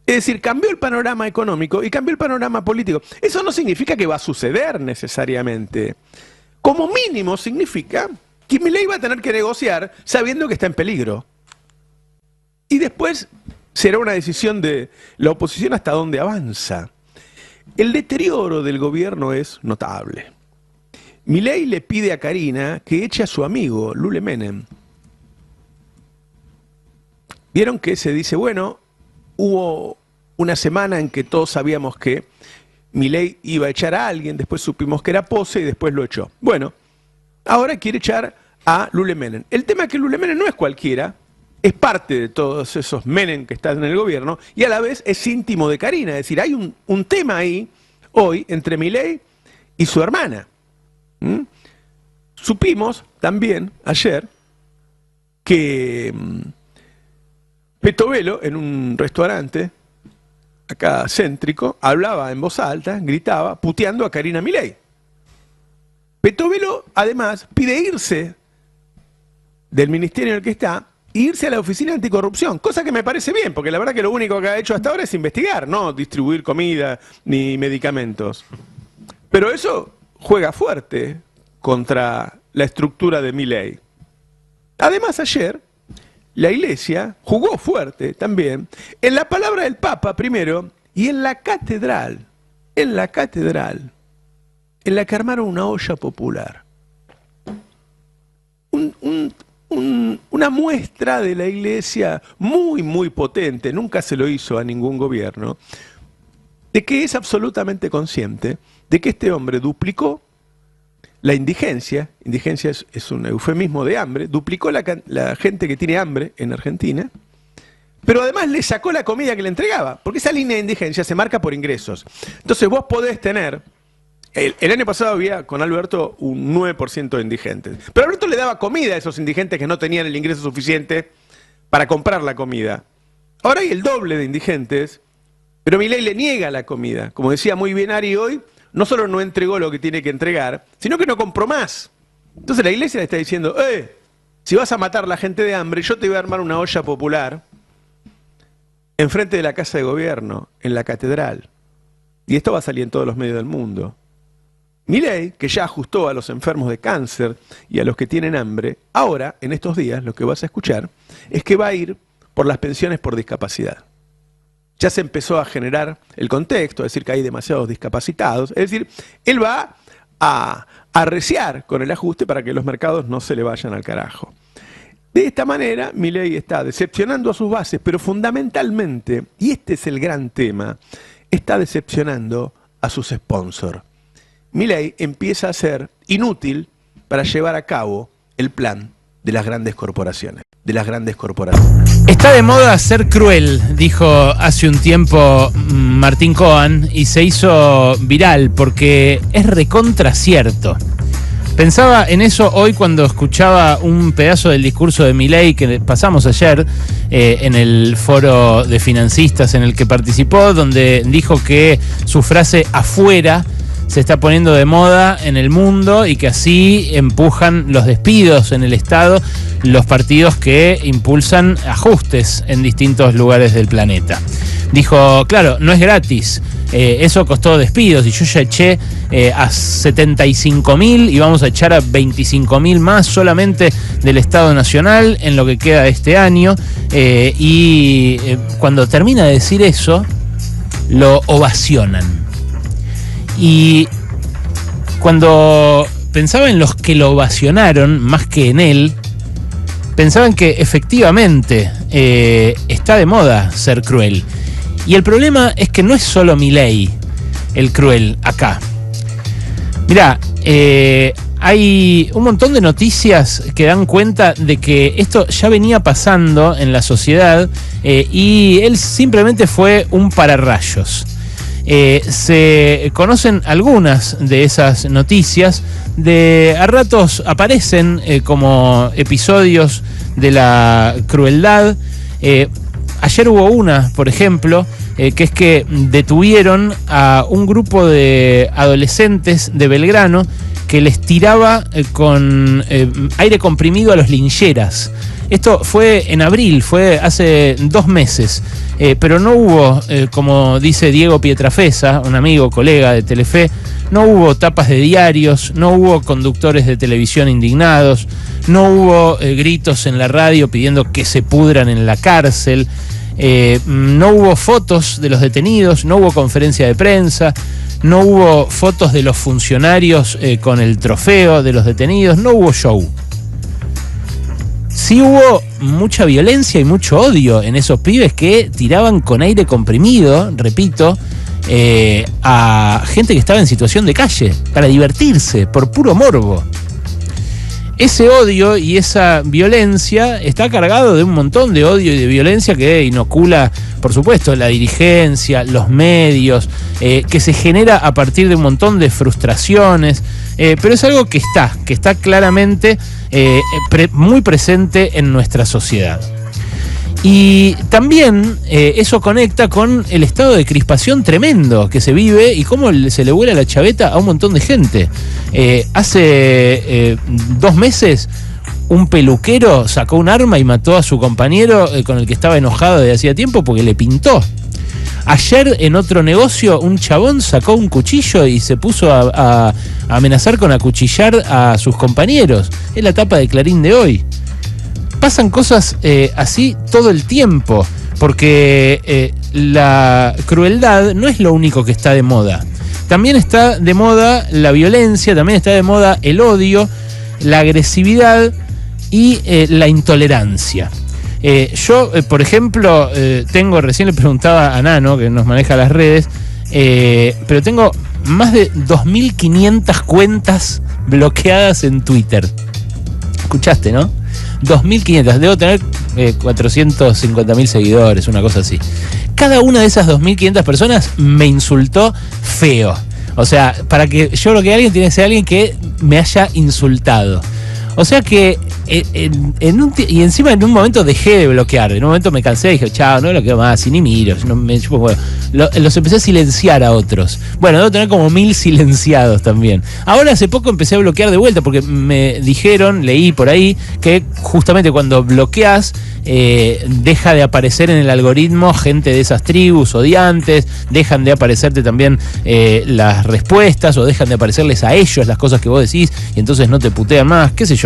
S20: Es decir, cambió el panorama económico y cambió el panorama político. Eso no significa que va a suceder necesariamente. Como mínimo significa que Milei va a tener que negociar sabiendo que está en peligro. Y después será una decisión de la oposición hasta dónde avanza. El deterioro del gobierno es notable. Milei le pide a Karina que eche a su amigo, Lule Menem. Vieron que se dice, bueno, hubo una semana en que todos sabíamos que Milei iba a echar a alguien, después supimos que era Pose y después lo echó. Bueno, ahora quiere echar a Lule Menem. El tema es que Lule Menem no es cualquiera, es parte de todos esos Menem que están en el gobierno y a la vez es íntimo de Karina. Es decir, hay un tema ahí hoy entre Milei y su hermana. Supimos también ayer que Petovelo en un restaurante acá céntrico, hablaba en voz alta, gritaba, puteando a Karina Milei. Petovelo, además, pide irse del ministerio en el que está e irse a la oficina anticorrupción, cosa que me parece bien, porque la verdad que lo único que ha hecho hasta ahora es investigar, no distribuir comida ni medicamentos. Pero eso juega fuerte contra la estructura de Milei. Además, ayer la Iglesia jugó fuerte también en la palabra del Papa primero y en la catedral, en la que armaron una olla popular. Una muestra de la Iglesia muy, muy potente, nunca se lo hizo a ningún gobierno, de que es absolutamente consciente de que este hombre duplicó la indigencia es un eufemismo de hambre, duplicó la gente que tiene hambre en Argentina, pero además le sacó la comida que le entregaba, porque esa línea de indigencia se marca por ingresos. Entonces vos podés tener, el año pasado había con Alberto un 9% de indigentes, pero Alberto le daba comida a esos indigentes que no tenían el ingreso suficiente para comprar la comida. Ahora hay el doble de indigentes, pero Milei le niega la comida. Como decía muy bien Ari hoy, no solo no entregó lo que tiene que entregar, sino que no compró más. Entonces la iglesia le está diciendo, si vas a matar a la gente de hambre, yo te voy a armar una olla popular enfrente de la Casa de Gobierno, en la catedral. Y esto va a salir en todos los medios del mundo. Milei, que ya ajustó a los enfermos de cáncer y a los que tienen hambre, ahora, en estos días, lo que vas a escuchar es que va a ir por las pensiones por discapacidad. Ya se empezó a generar el contexto, es decir, que hay demasiados discapacitados. Es decir, él va a arreciar con el ajuste para que los mercados no se le vayan al carajo. De esta manera, Milei está decepcionando a sus bases, pero fundamentalmente, y este es el gran tema, está decepcionando a sus sponsors. Milei empieza a ser inútil para llevar a cabo el plan de las grandes corporaciones.
S2: Está de moda ser cruel, dijo hace un tiempo Martín Cohen, y se hizo viral porque es recontra cierto. Pensaba en eso hoy cuando escuchaba un pedazo del discurso de Milei que pasamos ayer en el foro de financistas en el que participó, donde dijo que su frase afuera se está poniendo de moda en el mundo y que así empujan los despidos en el Estado los partidos que impulsan ajustes en distintos lugares del planeta. Dijo, claro, no es gratis, eso costó despidos y yo ya eché a 75.000 y vamos a echar a 25.000 más solamente del Estado Nacional en lo que queda de este año, y cuando termina de decir eso, lo ovacionan. Y cuando pensaba en los que lo ovacionaron, más que en él, pensaban que efectivamente está de moda ser cruel. Y el problema es que no es solo Milei el cruel acá. Mirá, hay un montón de noticias que dan cuenta de que esto ya venía pasando en la sociedad, y él simplemente fue un pararrayos. Se conocen algunas de esas noticias, a ratos aparecen como episodios de la crueldad. Ayer hubo una, por ejemplo, que es que detuvieron a un grupo de adolescentes de Belgrano que les tiraba con aire comprimido a los lincheras. Esto fue en abril, fue hace 2 meses, pero no hubo, como dice Diego Pietrafesa, un amigo, colega de Telefe, no hubo tapas de diarios, no hubo conductores de televisión indignados, no hubo gritos en la radio pidiendo que se pudran en la cárcel, no hubo fotos de los detenidos, no hubo conferencia de prensa, no hubo fotos de los funcionarios con el trofeo de los detenidos, no hubo show. Sí hubo mucha violencia y mucho odio en esos pibes que tiraban con aire comprimido, repito, a gente que estaba en situación de calle, para divertirse, por puro morbo. Ese odio y esa violencia está cargado de un montón de odio y de violencia que inocula, por supuesto, la dirigencia, los medios, que se genera a partir de un montón de frustraciones, pero es algo que está claramente muy presente en nuestra sociedad. Y también eso conecta con el estado de crispación tremendo que se vive y cómo se le vuela la chaveta a un montón de gente. Hace 2 meses un peluquero sacó un arma y mató a su compañero con el que estaba enojado de hacía tiempo porque le pintó. Ayer en otro negocio un chabón sacó un cuchillo y se puso a amenazar con acuchillar a sus compañeros. Es la tapa de Clarín de hoy. Pasan cosas así todo el tiempo, porque la crueldad no es lo único que está de moda. También está de moda la violencia, también está de moda el odio, la agresividad y la intolerancia. Yo, por ejemplo, recién le preguntaba a Nano, que nos maneja las redes, pero tengo más de 2.500 cuentas bloqueadas en Twitter. ¿Escuchaste, no? 2.500, debo tener 450.000 seguidores, una cosa así. Cada una de esas 2.500 personas me insultó feo. O sea, para que yo bloquee a alguien, tiene que ser alguien que me haya insultado. O sea que, y encima en un momento dejé de bloquear. En un momento me cansé y dije, chao, no bloqueo más, y ni miro. No me chupo un huevo. Los empecé a silenciar a otros. Bueno, debo tener como 1.000 silenciados también. Ahora hace poco empecé a bloquear de vuelta porque me dijeron, leí por ahí, que justamente cuando bloqueas, deja de aparecer en el algoritmo gente de esas tribus odiantes, dejan de aparecerte también las respuestas, o dejan de aparecerles a ellos las cosas que vos decís, y entonces no te putean más, qué sé yo.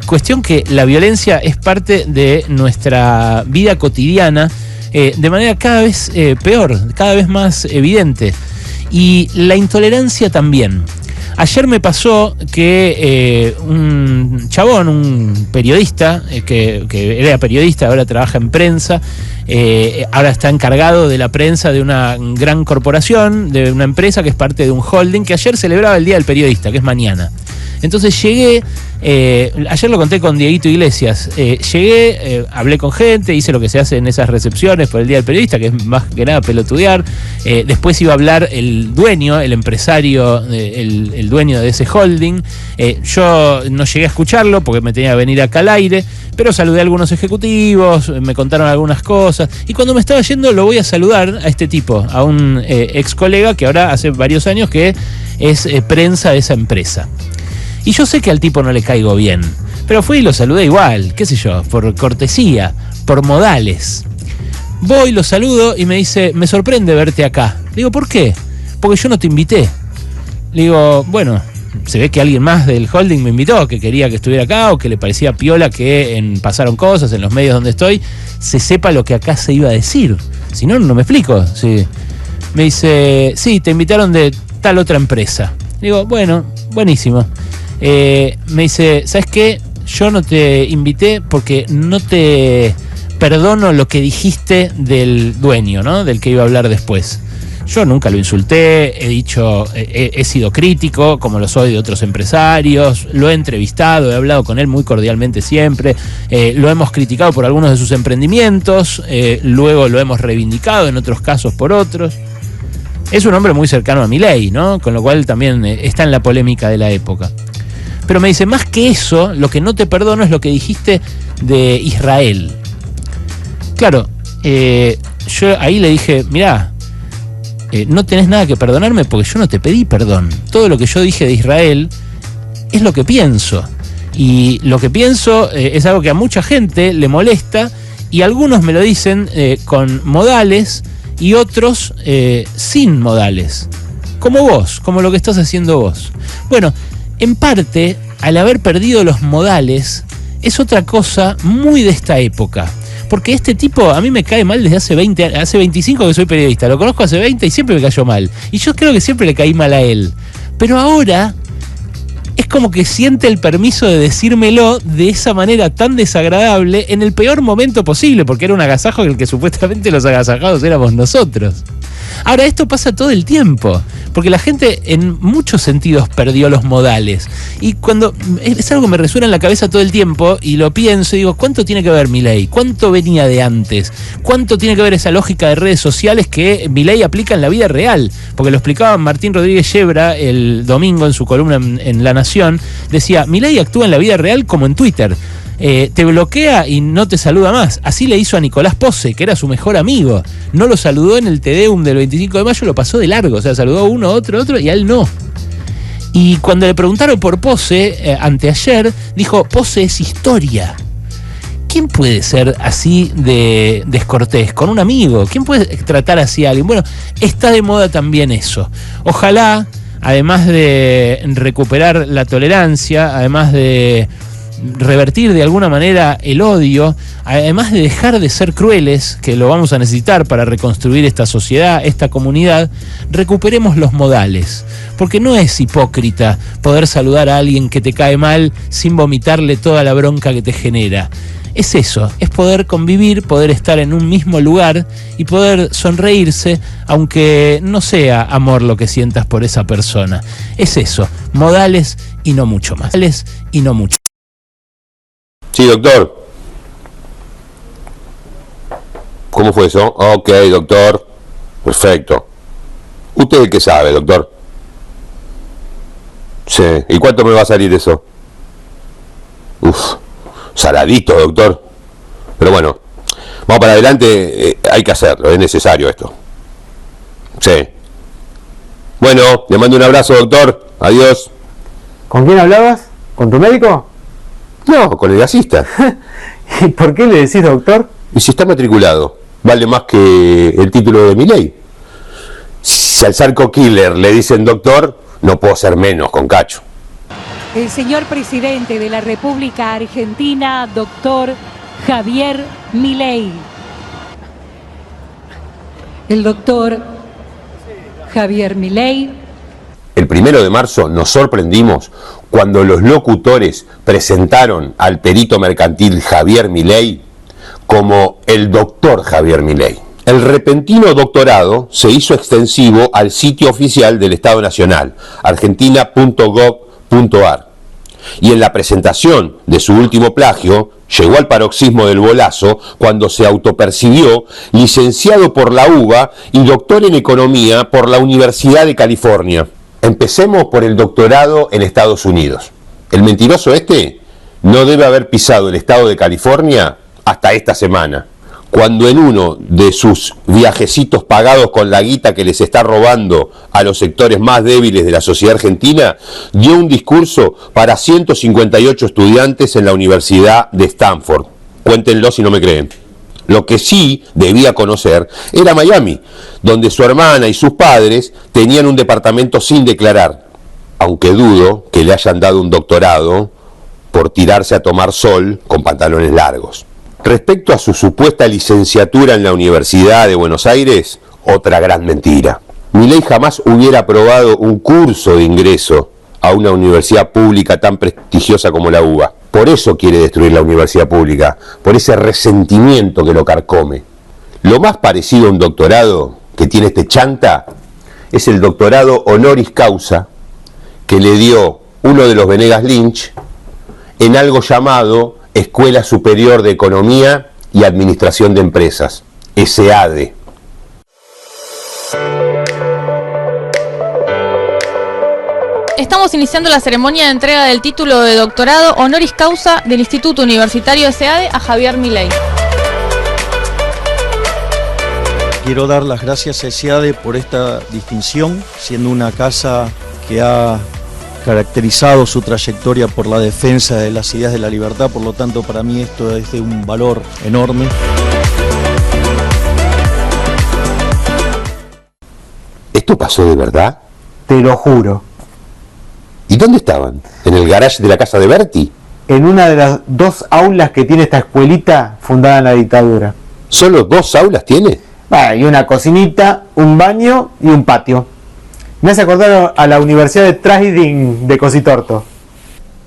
S2: Cuestión que la violencia es parte de nuestra vida cotidiana, de manera cada vez peor, cada vez más evidente. Y la intolerancia también. Ayer me pasó que un chabón, un periodista, que era periodista, ahora trabaja en prensa, ahora está encargado de la prensa de una gran corporación, de una empresa que es parte de un holding, que ayer celebraba el Día del Periodista, que es mañana. Entonces llegué, ayer lo conté con Dieguito Iglesias, llegué, hablé con gente, hice lo que se hace en esas recepciones por el Día del Periodista, que es más que nada pelotudear. Después iba a hablar el dueño, el empresario, el dueño de ese holding. Yo no llegué a escucharlo porque me tenía que venir acá al aire, pero saludé a algunos ejecutivos, me contaron algunas cosas, y cuando me estaba yendo lo voy a saludar a este tipo, a un ex colega que ahora hace varios años que es prensa de esa empresa. Y yo sé que al tipo no le caigo bien, pero fui y lo saludé igual, qué sé yo, por cortesía, por modales. Voy, lo saludo y me dice, me sorprende verte acá. Le digo, ¿por qué? Porque yo no te invité. Le digo, bueno, se ve que alguien más del holding me invitó, que quería que estuviera acá, o que le parecía piola que pasaron cosas en los medios donde estoy, se sepa lo que acá se iba a decir. Si no, no me explico. Sí. Me dice, sí, te invitaron de tal otra empresa. Le digo, bueno, buenísimo. Me dice, ¿sabes qué? Yo no te invité porque no te perdono lo que dijiste del dueño, ¿no? Del que iba a hablar después. Yo nunca lo insulté, he dicho, he sido crítico, como lo soy de otros empresarios, lo he entrevistado, he hablado con él muy cordialmente siempre, lo hemos criticado por algunos de sus emprendimientos, luego lo hemos reivindicado en otros casos por otros. Es un hombre muy cercano a Milei, ¿no? Con lo cual también está en la polémica de la época. Pero me dice, más que eso, lo que no te perdono es lo que dijiste de Israel. Claro, yo ahí le dije, mirá, no tenés nada que perdonarme porque yo no te pedí perdón. Todo lo que yo dije de Israel es lo que pienso. Y lo que pienso es algo que a mucha gente le molesta, y algunos me lo dicen con modales y otros sin modales. Como vos, como lo que estás haciendo vos. Bueno, en parte, al haber perdido los modales, es otra cosa muy de esta época. Porque este tipo a mí me cae mal desde hace 20 años, hace 25 que soy periodista, lo conozco hace 20 y siempre me cayó mal. Y yo creo que siempre le caí mal a él. Pero ahora es como que siente el permiso de decírmelo de esa manera tan desagradable en el peor momento posible, porque era un agasajo en el que supuestamente los agasajados éramos nosotros. Ahora, esto pasa todo el tiempo, porque la gente en muchos sentidos perdió los modales. Y cuando es algo que me resuena en la cabeza todo el tiempo, y lo pienso y digo, ¿cuánto tiene que ver Milei? ¿Cuánto venía de antes? ¿Cuánto tiene que ver esa lógica de redes sociales que Milei aplica en la vida real? Porque lo explicaba Martín Rodríguez Yebra el domingo en su columna en La Nación. Decía, Milei actúa en la vida real como en Twitter. Te bloquea y no te saluda más. Así le hizo a Nicolás Pose, que era su mejor amigo. No lo saludó en el Tedeum del 25 de mayo, lo pasó de largo. O sea, saludó a uno, otro, y a él no. Y cuando le preguntaron por Pose, anteayer, dijo, Pose es historia. ¿Quién puede ser así de descortés con un amigo? ¿Quién puede tratar así a alguien? Bueno, está de moda también eso. Ojalá, además de recuperar la tolerancia, además de revertir de alguna manera el odio, además de dejar de ser crueles, que lo vamos a necesitar para reconstruir esta sociedad, esta comunidad, recuperemos los modales, porque no es hipócrita poder saludar a alguien que te cae mal sin vomitarle toda la bronca que te genera. es eso, es poder convivir, poder estar en un mismo lugar y poder sonreírse, aunque no sea amor lo que sientas por esa persona. Es eso, modales y no mucho más. Modales y no mucho.
S21: Sí, doctor. ¿Cómo fue eso? Ok, doctor. Perfecto. Usted es el que sabe, doctor. Sí. ¿Y cuánto me va a salir eso? Uf, saladito, doctor. Pero bueno, vamos para adelante, hay que hacerlo, es necesario esto. Sí. Bueno, le mando un abrazo, doctor. Adiós.
S22: ¿Con quién hablabas? ¿Con tu médico?
S21: No, con el gasista.
S22: ¿Y por qué le decís doctor?
S21: Y si está matriculado, vale más que el título de mi ley. Si al Psycho Killer le dicen doctor, no puedo ser menos con Cacho.
S23: El señor presidente de la República Argentina, doctor Javier Milei. El doctor Javier Milei.
S21: El 1 de marzo nos sorprendimos cuando los locutores presentaron al perito mercantil Javier Milei como el doctor Javier Milei. El repentino doctorado se hizo extensivo al sitio oficial del Estado Nacional, argentina.gov.ar. Y en la presentación de su último plagio, llegó al paroxismo del bolazo cuando se autopercibió licenciado por la UBA y doctor en economía por la Universidad de California. Empecemos por el doctorado en Estados Unidos. El mentiroso este no debe haber pisado el estado de California hasta esta semana, cuando en uno de sus viajecitos pagados con la guita que les está robando a los sectores más débiles de la sociedad argentina, dio un discurso para 158 estudiantes en la Universidad de Stanford. Cuéntenlo si no me creen. Lo que sí debía conocer era Miami, donde su hermana y sus padres tenían un departamento sin declarar, aunque dudo que le hayan dado un doctorado por tirarse a tomar sol con pantalones largos. Respecto a su supuesta licenciatura en la Universidad de Buenos Aires, otra gran mentira. Milei jamás hubiera aprobado un curso de ingreso a una universidad pública tan prestigiosa como la UBA. Por eso quiere destruir la universidad pública, por ese resentimiento que lo carcome. Lo más parecido a un doctorado que tiene este chanta es el doctorado honoris causa que le dio uno de los Venegas Lynch en algo llamado Escuela Superior de Economía y Administración de Empresas, SADE.
S24: Estamos iniciando la ceremonia de entrega del título de doctorado honoris causa del Instituto Universitario SADE a Javier Milei.
S25: Quiero dar las gracias a SADE por esta distinción, siendo una casa que ha caracterizado su trayectoria por la defensa de las ideas de la libertad, por lo tanto para mí esto es de un valor enorme.
S21: ¿Esto pasó de verdad?
S22: Te lo juro.
S21: ¿Y dónde estaban? ¿En el garage de la casa de Berti?
S22: En una de las 2 aulas que tiene esta escuelita fundada en la dictadura.
S21: ¿Solo 2 aulas tiene?
S22: Y una cocinita, un baño y un patio. Me hace acordar a la Universidad de Trading de Cositorto.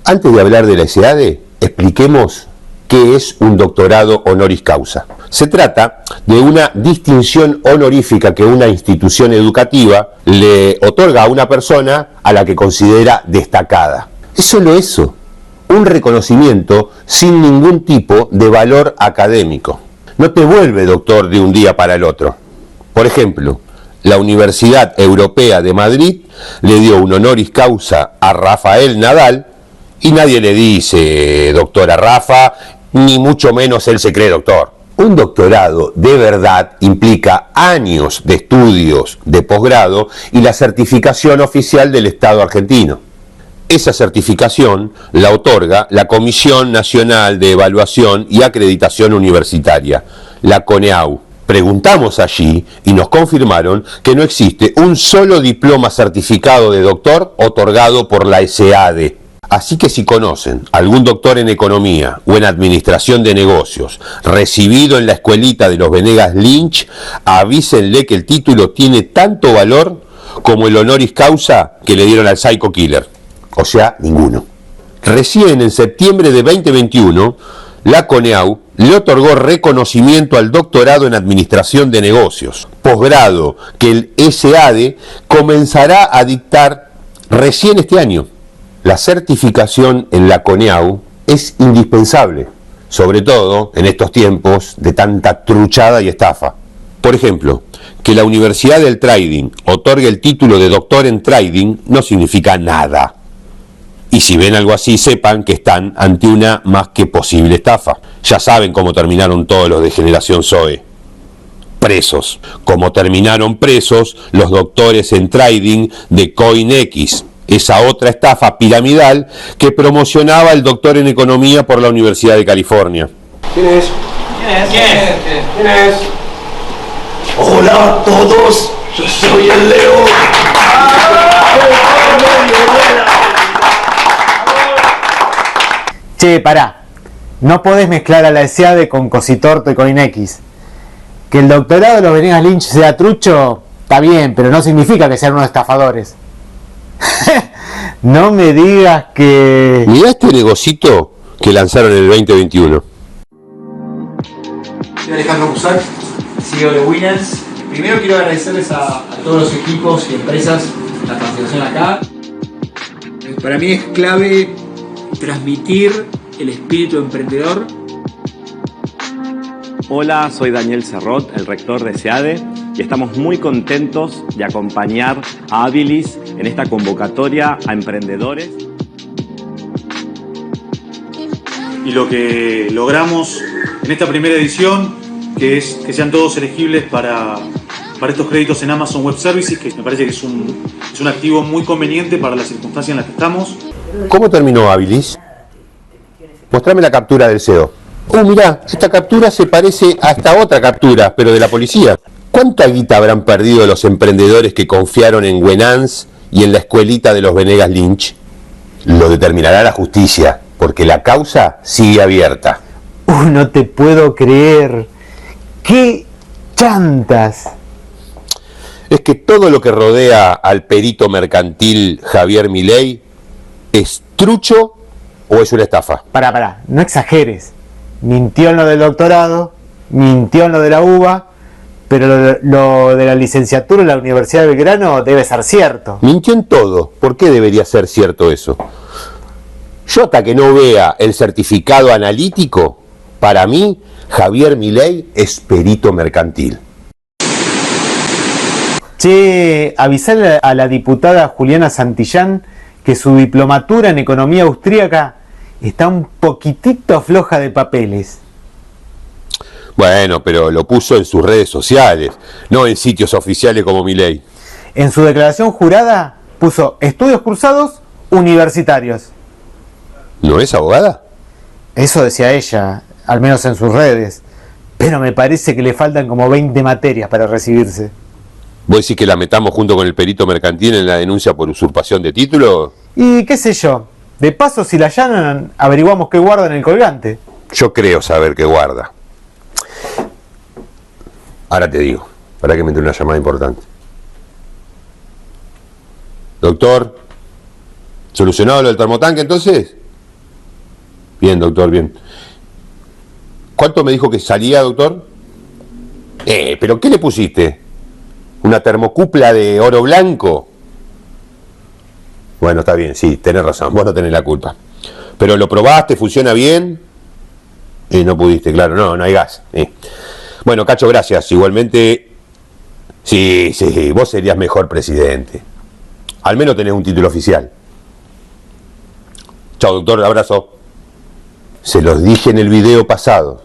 S21: Antes de hablar de la SADE, expliquemos qué es un doctorado honoris causa. Se trata de una distinción honorífica que una institución educativa le otorga a una persona a la que considera destacada. Es solo eso, un reconocimiento sin ningún tipo de valor académico. No te vuelve doctor de un día para el otro. Por ejemplo, la Universidad Europea de Madrid le dio un honoris causa a Rafael Nadal y nadie le dice doctor a Rafa, ni mucho menos él se cree doctor. Un doctorado de verdad implica años de estudios de posgrado y la certificación oficial del Estado argentino. Esa certificación la otorga la Comisión Nacional de Evaluación y Acreditación Universitaria, la CONEAU. Preguntamos allí y nos confirmaron que no existe un solo diploma certificado de doctor otorgado por la SADE. Así que si conocen algún doctor en economía o en administración de negocios recibido en la escuelita de los Venegas Lynch, avísenle que el título tiene tanto valor como el honoris causa que le dieron al Psycho Killer. O sea, ninguno. Recién en septiembre de 2021, la CONEAU le otorgó reconocimiento al doctorado en Administración de Negocios, posgrado que el SADE comenzará a dictar recién este año. La certificación en la CONEAU es indispensable, sobre todo en estos tiempos de tanta truchada y estafa. Por ejemplo, que la Universidad del Trading otorgue el título de doctor en trading no significa nada. Y si ven algo así, sepan que están ante una más que posible estafa. Ya saben cómo terminaron todos los de generación Zoe. Presos. Como terminaron presos los doctores en trading de CoinX, esa otra estafa piramidal que promocionaba el doctor en economía por la Universidad de California.
S10: ¿Quién es? ¿Quién es? Hola a todos, yo soy el Leo.
S22: Che, pará. No podés mezclar a la SADE con Cositorto y CoinX. Que el doctorado de los Venegas Lynch sea trucho, está bien, pero no significa que sean unos estafadores. No me digas que...
S21: Mirá este negocito que lanzaron en el 2021.
S3: Soy Alejandro Cusac, CEO de Winners. Primero quiero agradecerles a todos los equipos y empresas la participación acá. Para mí es clave transmitir el espíritu emprendedor.
S5: Hola, soy Daniel Serrot, el rector de SEADE, y estamos muy contentos de acompañar a Habilis en esta convocatoria a emprendedores.
S6: Y lo que logramos en esta primera edición, que es que sean todos elegibles para estos créditos en Amazon Web Services, que me parece que es un activo muy conveniente para las circunstancias en las que estamos.
S21: ¿Cómo terminó Habilis? Mostrame la captura del CEO. Mirá, esta captura se parece a esta otra captura, pero de la policía. ¿Cuánta guita habrán perdido los emprendedores que confiaron en Wenans y en la escuelita de los Venegas Lynch? Lo determinará la justicia, porque la causa sigue abierta.
S22: No te puedo creer. ¡Qué chantas!
S21: Es que todo lo que rodea al perito mercantil Javier Milei es trucho o es una estafa.
S22: Pará, no exageres. Mintió en lo del doctorado, mintió en lo de la UBA, pero lo de la licenciatura en la Universidad de Belgrano debe ser cierto.
S21: Mintió en todo. ¿Por qué debería ser cierto eso? Yo hasta que no vea el certificado analítico, para mí, Javier Milei es perito mercantil.
S22: Che, avisale a la diputada Juliana Santillán que su diplomatura en economía austríaca está un poquitito floja de papeles.
S21: Bueno, pero lo puso en sus redes sociales, no en sitios oficiales como Milei.
S22: En su declaración jurada puso estudios cursados universitarios.
S21: ¿No es abogada?
S22: Eso decía ella, al menos en sus redes. Pero me parece que le faltan como 20 materias para recibirse.
S21: ¿Vos decís que la metamos junto con el perito mercantil en la denuncia por usurpación de título?
S22: Y qué sé yo. De paso, si la allanan, averiguamos qué guarda en el colgante.
S21: Yo creo saber qué guarda. Ahora te digo, para que me entre una llamada importante. Doctor, ¿solucionado lo del termotanque entonces? Bien, doctor, bien. ¿Cuánto me dijo que salía, doctor? ¿Pero qué le pusiste? ¿Una termocupla de oro blanco? Bueno, está bien, sí, tenés razón, vos no tenés la culpa. ¿Pero lo probaste, funciona bien? No pudiste, claro, no hay gas. Bueno, Cacho, gracias. Igualmente, sí, vos serías mejor presidente. Al menos tenés un título oficial. Chao, doctor, abrazo. Se los dije en el video pasado.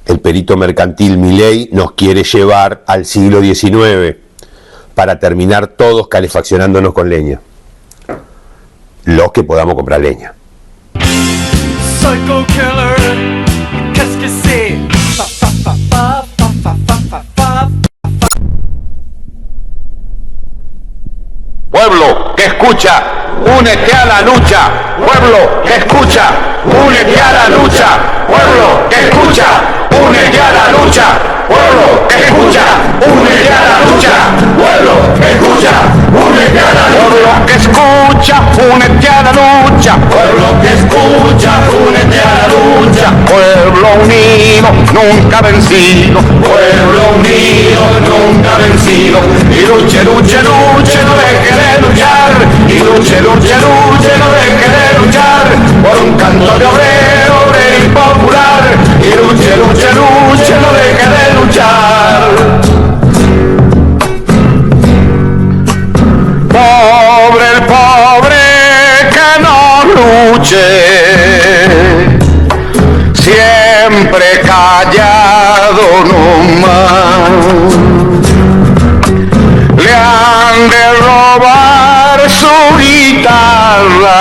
S21: El perito mercantil Milei nos quiere llevar al siglo XIX para terminar todos calefaccionándonos con leña. Los que podamos comprar leña.
S10: Psycho killer, qu'est-ce que c'est?
S21: Pueblo que escucha, únete a la lucha. Pueblo que escucha, únete a la lucha. Pueblo que escucha, únete a la lucha. Pueblo que escucha, únete a la lucha. Pueblo que escucha, únete a la lucha. Pueblo que escucha, únete a la lucha. Pueblo que escucha, únete a la lucha.
S14: pueblo unido, nunca vencido, pueblo unido, nunca vencido, y luche, luche, luche, no deje de luchar, y luche, luche, luche, no deje de luchar, por un canto de obrero, obrero y popular, y luche, luche, luche, no deje de luchar. Pobre el pobre que no luche, siempre callado nomás, le han de robar su guitarra,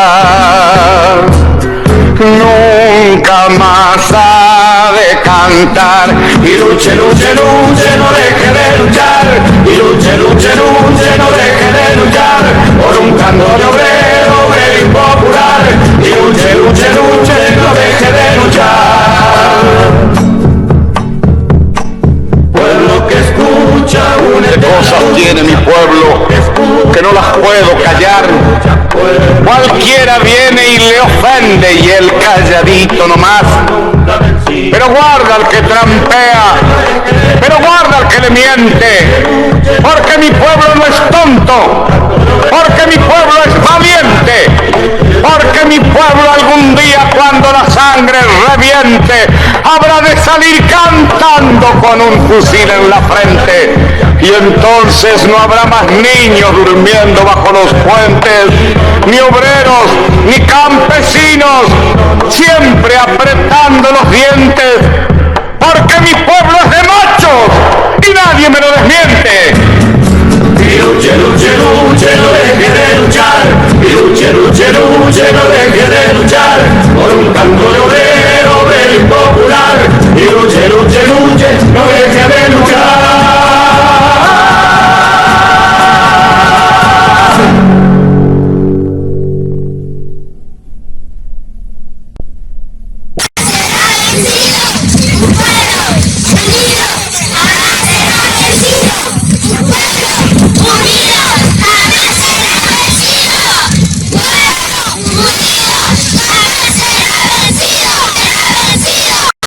S14: nunca más ha de cantar, y luche, luche, luche, no deje de luchar, y luche, luche, luche, no deje de luchar, por un canto de obrero, obrero y popular, y luche, luche, luche, no deje de luchar. Pueblo que escucha una cosas tiene mi pueblo que no las puedo callar. Cualquiera viene y le ofende y él calladito nomás. Pero guarda al que trampea, pero guarda al que le miente, porque mi pueblo no es tonto, porque mi pueblo es valiente, porque mi pueblo algún día cuando la sangre reviente habrá de salir cantando con un fusil en la frente, y entonces no habrá más niños durmiendo bajo los puentes, ni obreros, ni campesinos, siempre apretando los dientes, porque mi pueblo es de machos y nadie me lo desmiente. Y luche, luche, luche, no deje de luchar, y luche, luche, luche, no deje de luchar.